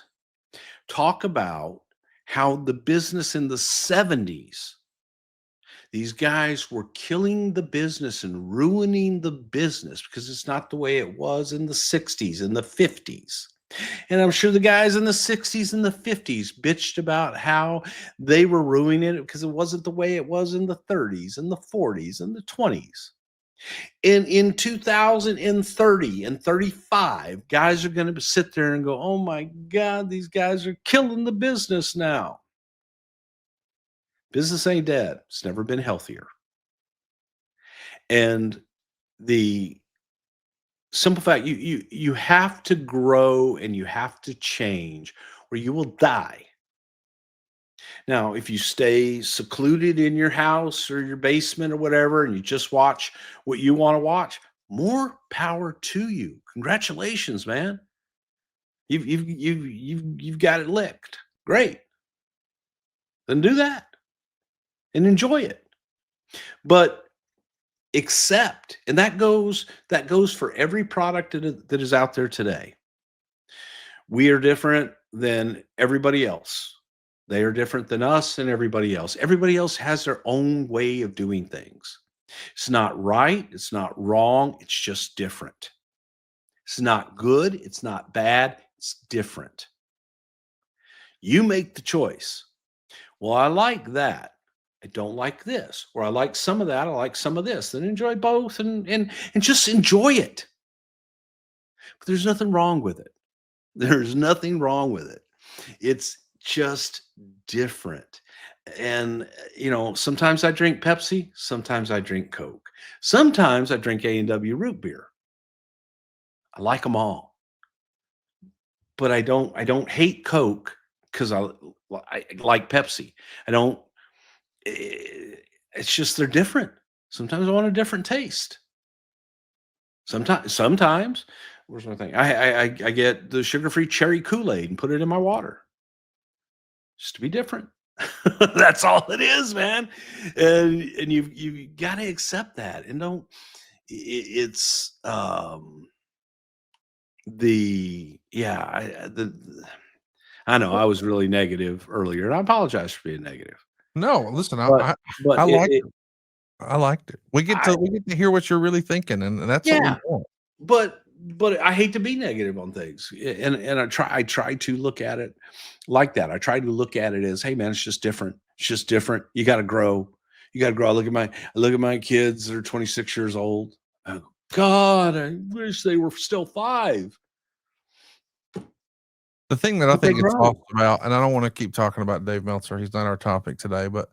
talk about how the business in the 70s, these guys were killing the business and ruining the business because it's not the way it was in the 60s and the 50s. And I'm sure the guys in the 60s and the 50s bitched about how they were ruining it because it wasn't the way it was in the 30s and the 40s and the 20s. And in 2030 and 35, guys are going to sit there and go, oh my God, these guys are killing the business now. Business ain't dead. It's never been healthier. And the simple fact, you have to grow and you have to change, or you will die. Now, if you stay secluded in your house or your basement or whatever, and you just watch what you want to watch, more power to you. Congratulations, man. You've got it licked. Great. then do that and enjoy it. But accept, and that goes for every product that is out there today. We are different than everybody else. They are different than us and everybody else. Everybody else has their own way of doing things. It's not right. It's not wrong. It's just different. It's not good. It's not bad. It's different. You make the choice. Well, I like that. I don't like this. Or I like some of that. I like some of this. Then enjoy both and just enjoy it. But there's nothing wrong with it. There's nothing wrong with it. It's just different. And, sometimes I drink Pepsi. Sometimes I drink Coke. Sometimes I drink A&W root beer. I like them all. But I don't hate Coke because I like Pepsi. I don't. It's just they're different. Sometimes I want a different taste. Sometimes, where's my thing? I get the sugar-free cherry Kool-Aid and put it in my water, just to be different. That's all it is, man. And you've got to accept that, and don't. It's I know I was really negative earlier, and I apologize for being negative. No, listen, But I it, liked it, it. I liked it. We get to hear what you're really thinking, and that's what we yeah. want. But I hate to be negative on things, and I try to look at it like that. I try to look at it as, hey man, it's just different. It's just different. You got to grow. You got to grow. I look at my kids that are 26 years old. Oh, God, I wish they were still 5. The thing that I But they think it's grow. awesome about, and I don't want to keep talking about Dave Meltzer. He's not our topic today, but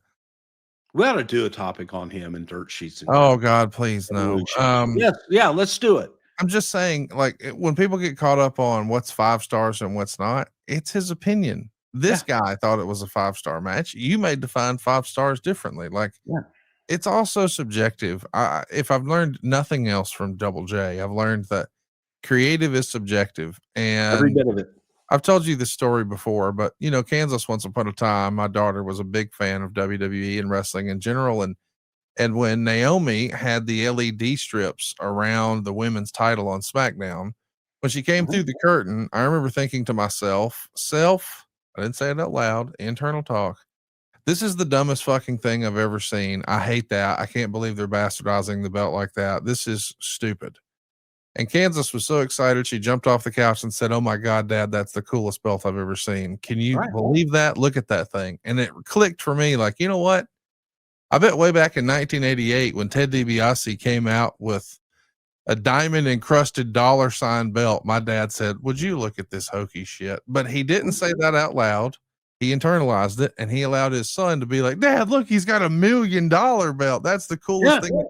We ought to do a topic on him and dirt sheets. And oh God, please no. Yes, yeah, let's do it. I'm just saying, like, when people get caught up on what's 5 stars and what's not, it's his opinion. This guy thought it was a 5-star match. You may define 5 stars differently. Like, it's also subjective. If I've learned nothing else from Double J, I've learned that creative is subjective, and every bit of it. I've told you this story before, but Kansas, once upon a time, my daughter was a big fan of WWE and wrestling in general. And when Naomi had the LED strips around the women's title on SmackDown, when she came through the curtain, I remember thinking to myself, I didn't say it out loud, internal talk, this is the dumbest fucking thing I've ever seen. I hate that. I can't believe they're bastardizing the belt like that. This is stupid. And Kansas was so excited, she jumped off the couch and said, "Oh my God, Dad, that's the coolest belt I've ever seen. Can you believe that? Look at that thing." And it clicked for me, like, you know what? I bet way back in 1988, when Ted DiBiase came out with a diamond encrusted $sign belt, my dad said, "Would you look at this hokey shit?" But he didn't say that out loud. He internalized it, and he allowed his son to be like, "Dad, look, he's got $1 million belt. That's the coolest thing."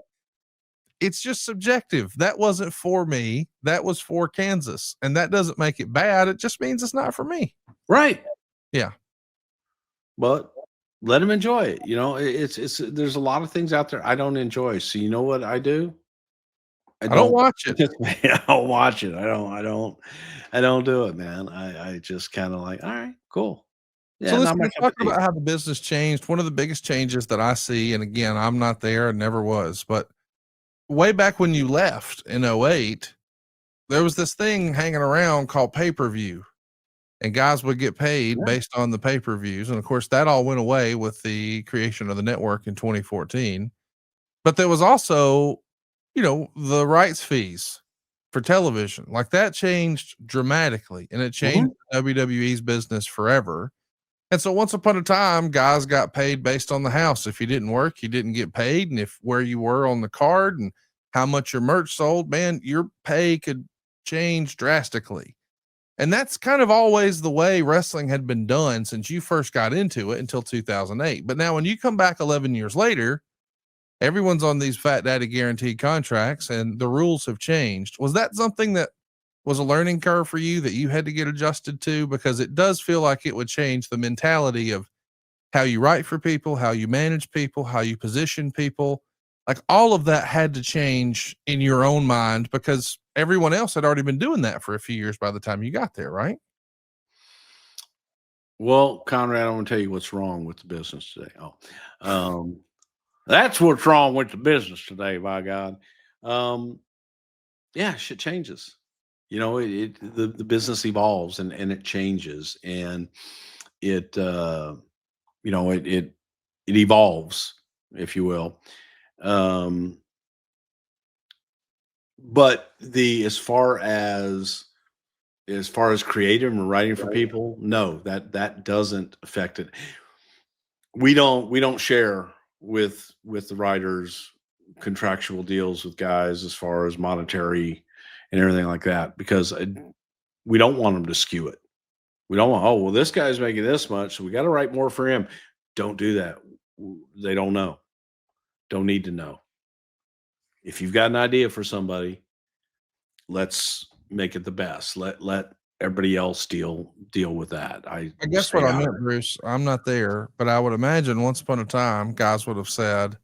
It's just subjective. That wasn't for me. That was for Kansas. And that doesn't make it bad. It just means it's not for me. Right. Yeah. But let him enjoy it. It's there's a lot of things out there I don't enjoy. So you know what I do? I don't watch it. I don't watch it. I don't do it, man. I just kind of like, all right, cool. Yeah, So listen, we're talking about how the business changed. One of the biggest changes that I see, and again, I'm not there and never was, but way back when you left in 2008, there was this thing hanging around called pay-per-view, and guys would get paid based on the pay-per-views. And of course that all went away with the creation of the network in 2014. But there was also, the rights fees for television, like that changed dramatically, and it changed WWE's business forever. And so once upon a time, guys got paid based on the house. If you didn't work, you didn't get paid. And if where you were on the card and how much your merch sold, man, your pay could change drastically. And that's kind of always the way wrestling had been done since you first got into it until 2008. But now when you come back 11 years later, everyone's on these fat daddy guaranteed contracts and the rules have changed. Was that something that was a learning curve for you that you had to get adjusted to? Because it does feel like it would change the mentality of how you write for people, how you manage people, how you position people. Like all of that had to change in your own mind because everyone else had already been doing that for a few years by the time you got there, right? Well, Conrad, I want to tell you what's wrong with the business today. That's what's wrong with the business today, by God. Um, yeah, shit changes. The business evolves and it changes and it it evolves, if you will. Um, but the as far as creative and writing for people, no, that doesn't affect it. We don't share with the writers contractual deals with guys as far as monetary and everything like that because we don't want them to skew it. We don't want, oh, well, this guy's making this much, so we got to write more for him. Don't do that. They don't know. Don't need to know. If you've got an idea for somebody, let's make it the best. Let everybody else deal with that. I guess stay what I out of meant, Bruce, I'm not there, but I would imagine once upon a time, guys would have said,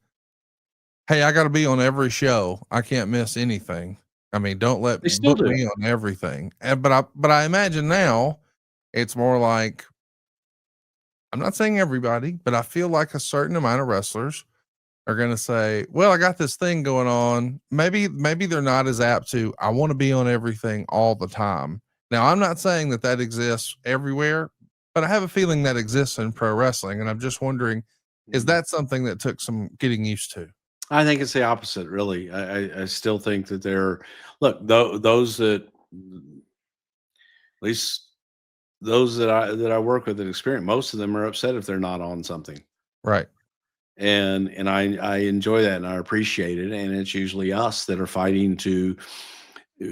"Hey, I got to be on every show. I can't miss anything. I mean, don't let They still book do. me on everything." And but I imagine now it's more like, I'm not saying everybody, but I feel like a certain amount of wrestlers are going to say, "Well, I got this thing going on." Maybe they're not as apt to, "I want to be on everything all the time." Now, I'm not saying that exists everywhere, but I have a feeling that exists in pro wrestling, and I'm just wondering, is that something that took some getting used to? I think it's the opposite, really. I still think that those that at least those that I work with and experience, most of them are upset if they're not on something. Right. And I enjoy that and I appreciate it. And it's usually us that are fighting to uh,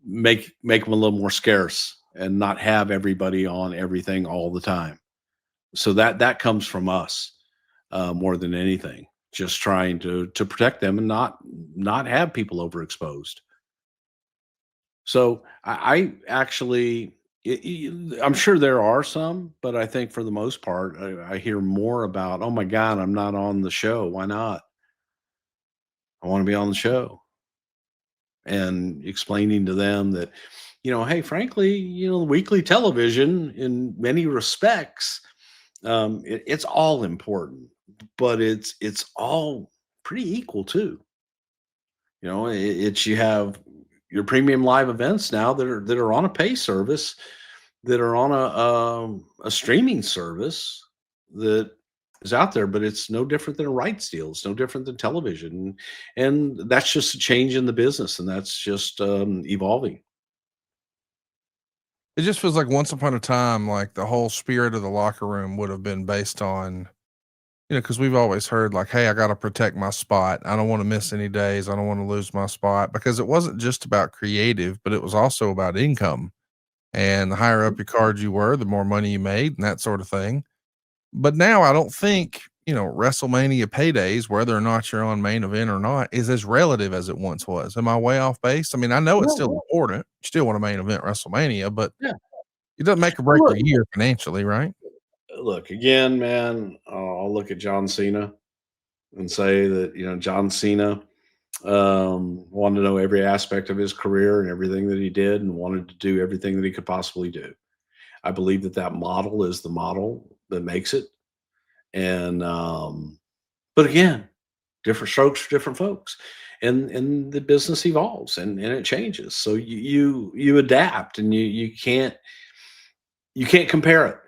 make them a little more scarce and not have everybody on everything all the time. So that comes from us more than anything. Just trying to protect them and not have people overexposed. So I actually, I'm sure there are some, but I think for the most part, I hear more about, oh my God, I'm not on the show. Why not? I want to be on the show. And explaining to them that, hey, frankly, weekly television in many respects, it's all important, but it's all pretty equal too. It's you have your premium live events now that are on a pay service, that are on a streaming service that is out there, but it's no different than a rights deal. It's no different than television, and that's just a change in the business, and that's just evolving. It just feels like once upon a time, like the whole spirit of the locker room would have been based on, because we've always heard like, "Hey, I got to protect my spot. I don't want to miss any days. I don't want to lose my spot," because it wasn't just about creative, but it was also about income. And the higher up your card you were, the more money you made and that sort of thing. But now I don't think, WrestleMania paydays, whether or not you're on main event or not, is as relative as it once was. Am I way off base? I mean, I know it's still No, important. You still want a main event WrestleMania, but yeah. it doesn't make or break Look, your year financially, right? look again, man. I'll look at John Cena and say that John Cena wanted to know every aspect of his career and everything that he did, and wanted to do everything that he could possibly do. I believe that model is the model that makes it. And but again, different strokes for different folks, and the business evolves and it changes. So you adapt, and you can't compare it.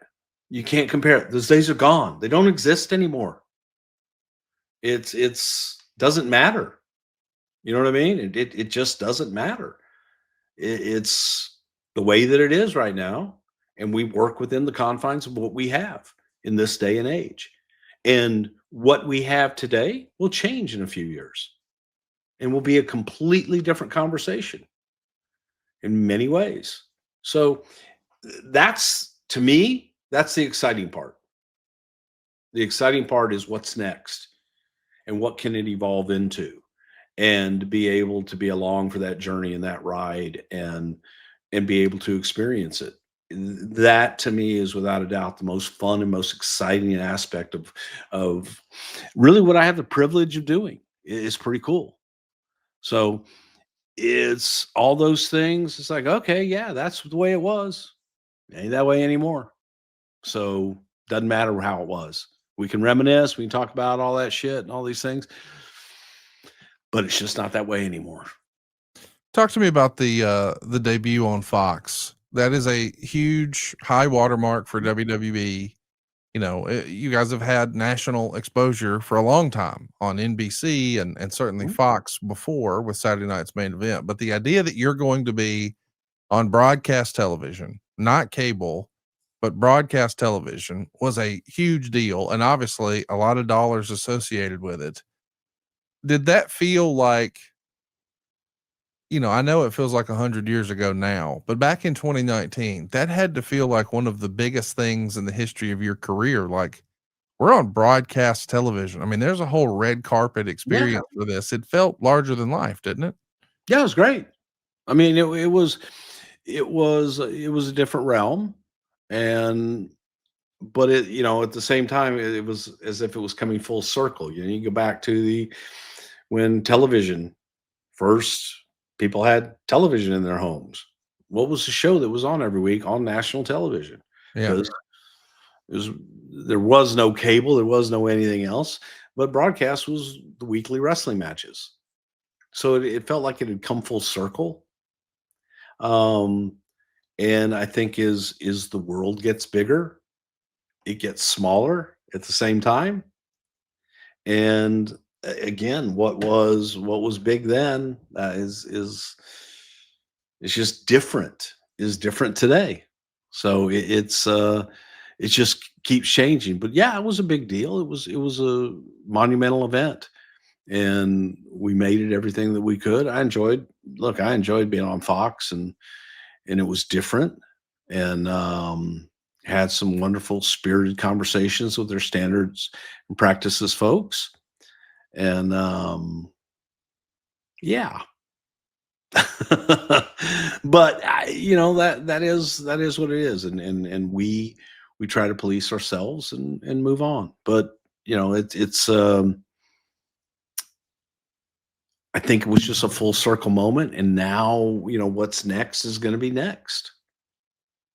You can't compare it. Those days are gone. They don't exist anymore. It's doesn't matter. You know what I mean? It just doesn't matter. It's the way that it is right now, and we work within the confines of what we have in this day and age. And what we have today will change in a few years and will be a completely different conversation in many ways. So that's, to me, that's the exciting part. The exciting part is what's next and what can it evolve into, and be able to be along for that journey and that ride, and be able to experience it. That to me is without a doubt the most fun and most exciting aspect of really what I have the privilege of doing. It's pretty cool. So it's all those things. It's like, okay, yeah, that's the way it was. Ain't that way anymore. So doesn't matter how it was. We can reminisce, we can talk about all that shit and all these things, but it's just not that way anymore. Talk to me about the debut on Fox. That is a huge high watermark for WWE. You know, you guys have had national exposure for a long time on NBC and certainly Fox before with Saturday Night's Main Event. But the idea that you're going to be on broadcast television, not cable, but broadcast television, was a huge deal. And obviously a lot of dollars associated with it. Did that feel like, you know, I know it feels like 100 years ago now, but back in 2019, that had to feel like one of the biggest things in the history of your career. Like, we're on broadcast television. I mean, there's a whole red carpet experience for this. It felt larger than life, didn't it? Yeah, it was great. I mean, it was a different realm, but it, you know, at the same time, it was as if it was coming full circle. You know, you go back to when television first, people had television in their homes. What was the show that was on every week on national television? Yeah. There was no cable, there was no anything else, but broadcast was the weekly wrestling matches. So it felt like it had come full circle. And I think is the world gets bigger, it gets smaller at the same time. And again, what was big then is just different, is different today. So it just keeps changing. But yeah, it was a big deal. It was a monumental event, and we made it everything that we could. I enjoyed being on Fox, and it was different, and had some wonderful spirited conversations with their standards and practices folks. And yeah. But you know, that is what it is, and we try to police ourselves and move on. But you know, it's I think it was just a full circle moment, and now, you know, what's next is going to be next.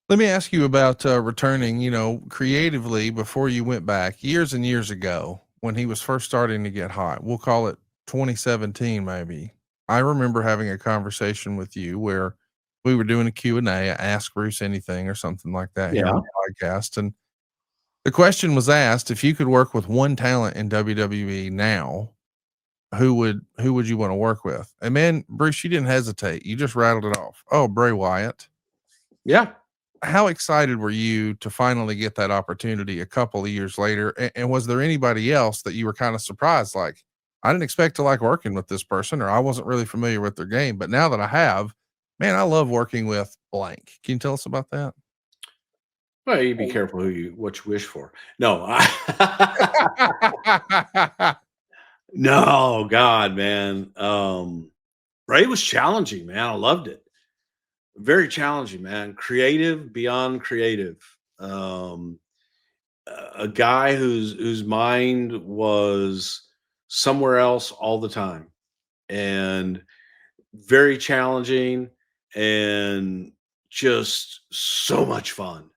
Let me ask you about returning, you know, creatively before you went back years and years ago when he was first starting to get hot. We'll call it 2017, maybe. I remember having a conversation with you where we were doing a Q&A, Ask Bruce Anything or something like that here on the podcast. And the question was asked, if you could work with one talent in WWE now, who would you want to work with? And man, Bruce, you didn't hesitate. You just rattled it off. Oh, Bray Wyatt. Yeah. How excited were you to finally get that opportunity a couple of years later? And was there anybody else that you were kind of surprised? Like, I didn't expect to like working with this person, or I wasn't really familiar with their game, but now that I have, man, I love working with blank. Can you tell us about that? Well, you be careful what you wish for. No, no, God, man. Ray was challenging, man. I loved it. Very challenging, man. Creative beyond creative. A guy whose mind was somewhere else all the time, and very challenging, and just so much fun,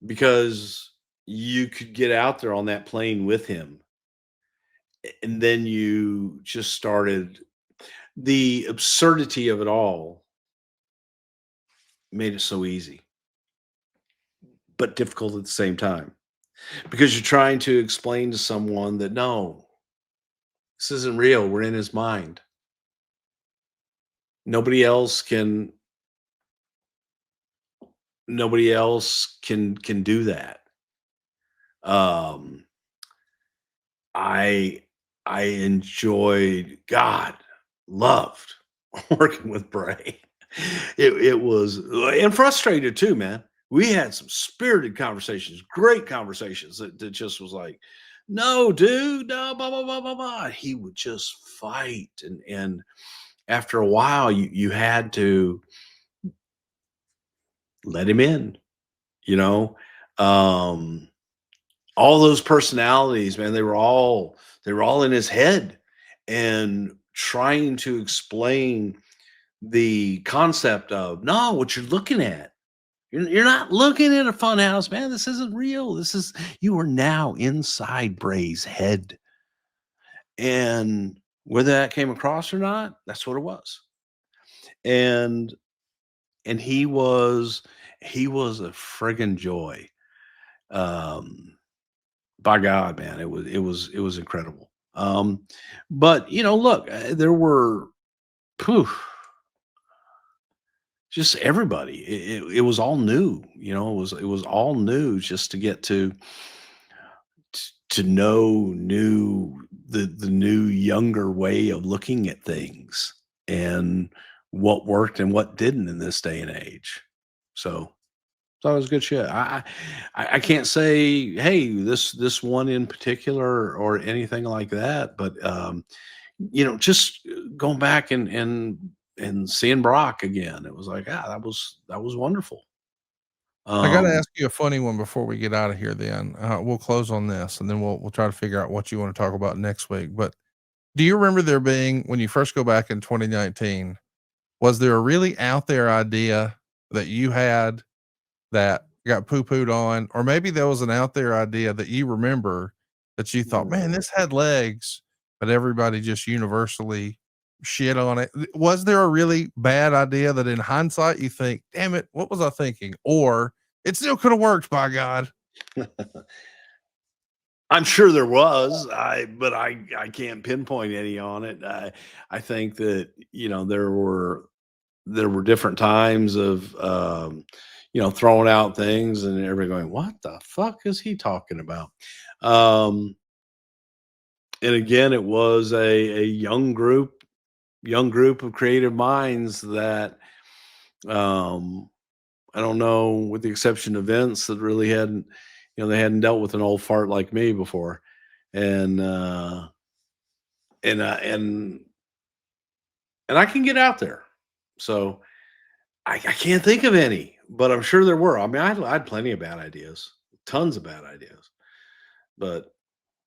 because you could get out there on that plane with him, and then you just started, the absurdity of it all made it so easy, but difficult at the same time, because you're trying to explain to someone that, no, this isn't real. We're in his mind. Nobody else can do that. I enjoyed, God, loved working with Bray. It was, and frustrated too, man. We had some spirited conversations, great conversations that just was like, no, dude, no, blah, blah, blah, blah, blah. He would just fight. And after a while, you had to let him in, you know. All those personalities, man, they were all in his head, and trying to explain the concept of, no, what you're looking at, You're not looking at a fun house, man. This isn't real. You are now inside Bray's head. And whether that came across or not, that's what it was. And he was a friggin' joy. By God, man, it was incredible. But look, there were just everybody. It was all new. It was all new just to get to know the new younger way of looking at things and what worked and what didn't in this day and age. So thought it was good shit. I can't say, hey, this one in particular or anything like that, but just going back and seeing Brock again, it was like, that was wonderful. I got to ask you a funny one before we get out of here. Then we'll close on this, and then we'll try to figure out what you want to talk about next week. But do you remember there being, when you first go back in 2019, was there a really out there idea that you had that got poo-pooed on, or maybe there was an out there idea that you remember that you thought, man, this had legs, but everybody just universally shit on it? Was there a really bad idea that in hindsight you think, damn it, what was I thinking? Or it still could have worked, by God? I'm sure there was, but I can't pinpoint any on it. I think that, there were different times of, throwing out things and everybody going, what the fuck is he talking about? And again, it was a young group of creative minds that, I don't know, with the exception of Vince, that really hadn't, they hadn't dealt with an old fart like me before. And I can get out there. So I can't think of any, but I'm sure there were. I mean, I had plenty of bad ideas, tons of bad ideas, but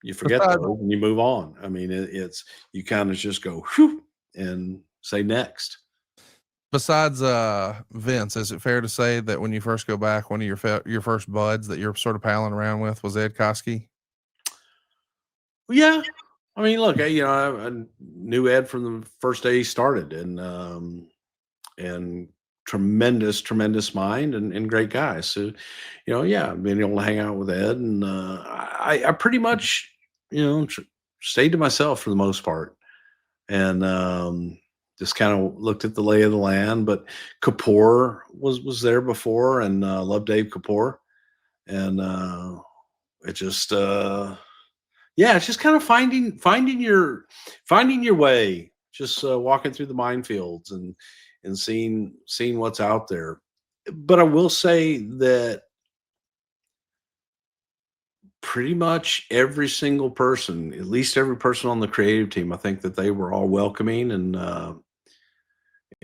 you forget those and you move on. I mean, it's you kind of just go whew and say next. Besides Vince, is it fair to say that when you first go back, one of your first buds that you're sort of palling around with was Ed Koskey? Yeah, I mean, look, I knew Ed from the first day he started, and tremendous mind and great guy. So, being able to hang out with Ed, and I pretty much, stayed to myself for the most part, and just kind of looked at the lay of the land. But Kapoor was there before, and love Dave Kapoor, and it just it's just kind of finding your way, just walking through the minefields and seeing what's out there. But I will say that pretty much every single person, at least every person on the creative team, I think that they were all welcoming, and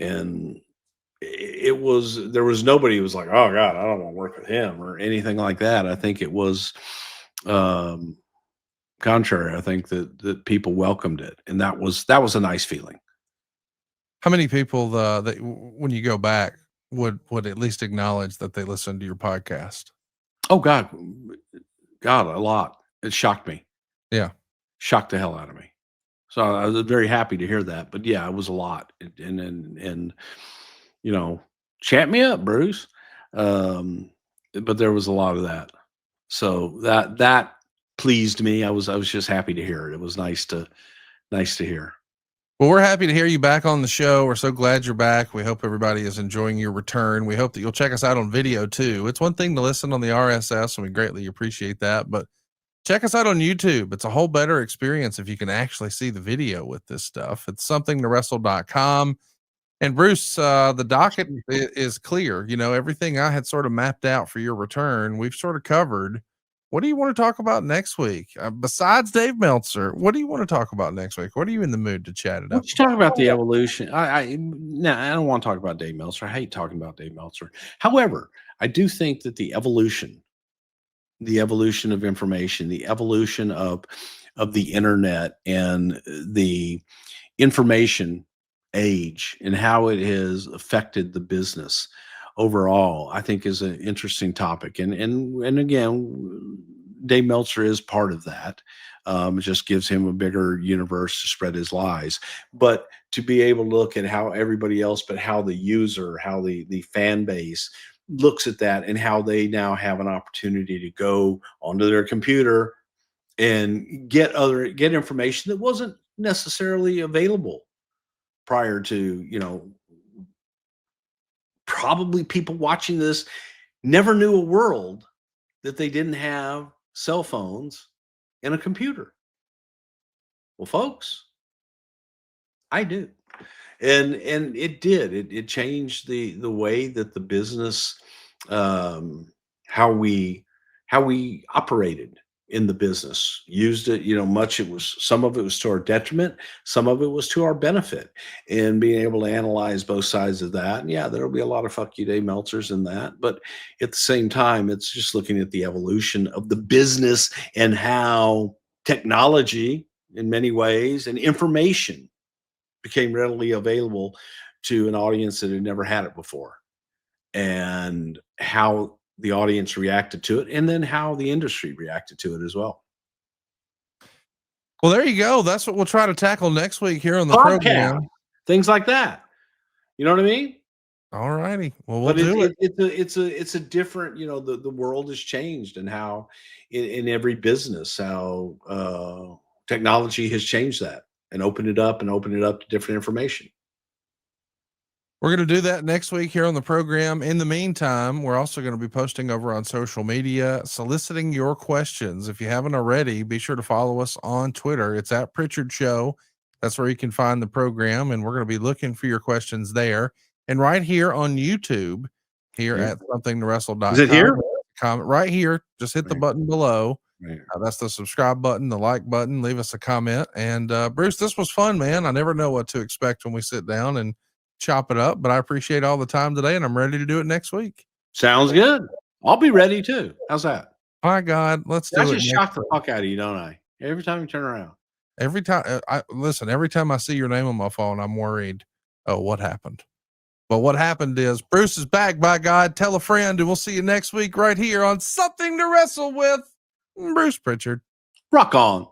there was nobody who was like, oh God, I don't want to work with him or anything like that. I think it was contrary. I think that people welcomed it, and that was a nice feeling. How many people that when you go back would at least acknowledge that they listened to your podcast? Oh God, a lot. It shocked me. Yeah, shocked the hell out of me. So I was very happy to hear that. But yeah, it was a lot, and chat me up, Bruce. But there was a lot of that. So that pleased me. I was just happy to hear it. It was nice to hear. Well, we're happy to hear you back on the show. We're so glad you're back. We hope everybody is enjoying your return. We hope that you'll check us out on video too. It's one thing to listen on the RSS, and we greatly appreciate that, but check us out on YouTube. It's a whole better experience if you can actually see the video with this stuff. It's somethingtowrestle.com. And Bruce, the docket is clear. Everything I had sort of mapped out for your return, we've sort of covered. What do you want to talk about next week? Besides Dave Meltzer, what do you want to talk about next week? What are you in the mood to chat it up? Let's talk about the evolution. I don't want to talk about Dave Meltzer. I hate talking about Dave Meltzer. However, I do think that the evolution of information, the evolution of the internet and the information age and how it has affected the business overall, I think is an interesting topic. And again, Dave Meltzer is part of that. It just gives him a bigger universe to spread his lies. But to be able to look at how everybody else, but how the user, how the fan base looks at that, and how they now have an opportunity to go onto their computer and get information that wasn't necessarily available prior to, probably people watching this never knew a world that they didn't have cell phones and a computer. Well, folks, I do. And it did. It changed the way that the business, how we operated in the business, used it, some of it was to our detriment, some of it was to our benefit, and being able to analyze both sides of that. And yeah, there'll be a lot of fuck you Dave Meltzers in that, but at the same time, it's just looking at the evolution of the business and how technology in many ways and information became readily available to an audience that had never had it before, and how the audience reacted to it, and then how the industry reacted to it as well. Well, there you go. That's what we'll try to tackle next week here on the Podcast, program. things like that. You know what I mean? All righty. Well, we'll But do it. it's a different, the world has changed, and how in every business, how technology has changed that and opened it up to different information. We're going to do that next week here on the program. In the meantime, we're also going to be posting over on social media, soliciting your questions. If you haven't already, be sure to follow us on Twitter. It's at Prichard Show. That's where you can find the program, and we're going to be looking for your questions there. And right here on YouTube, here at somethingtowrestle.com. Is it here? Comment right here. Just hit the button below. Right. That's the subscribe button, the like button. Leave us a comment. And Bruce, this was fun, man. I never know what to expect when we sit down and chop it up, but I appreciate all the time today, and I'm ready to do it next week. Sounds good. I'll be ready too. How's that? My God, let's do it. I just shock the fuck out of you, don't I? Every time you turn around. Every time every time I see your name on my phone, I'm worried. Oh, what happened? But what happened is Bruce is back, by God. Tell a friend, and we'll see you next week right here on Something to Wrestle With. Bruce Prichard. Rock on.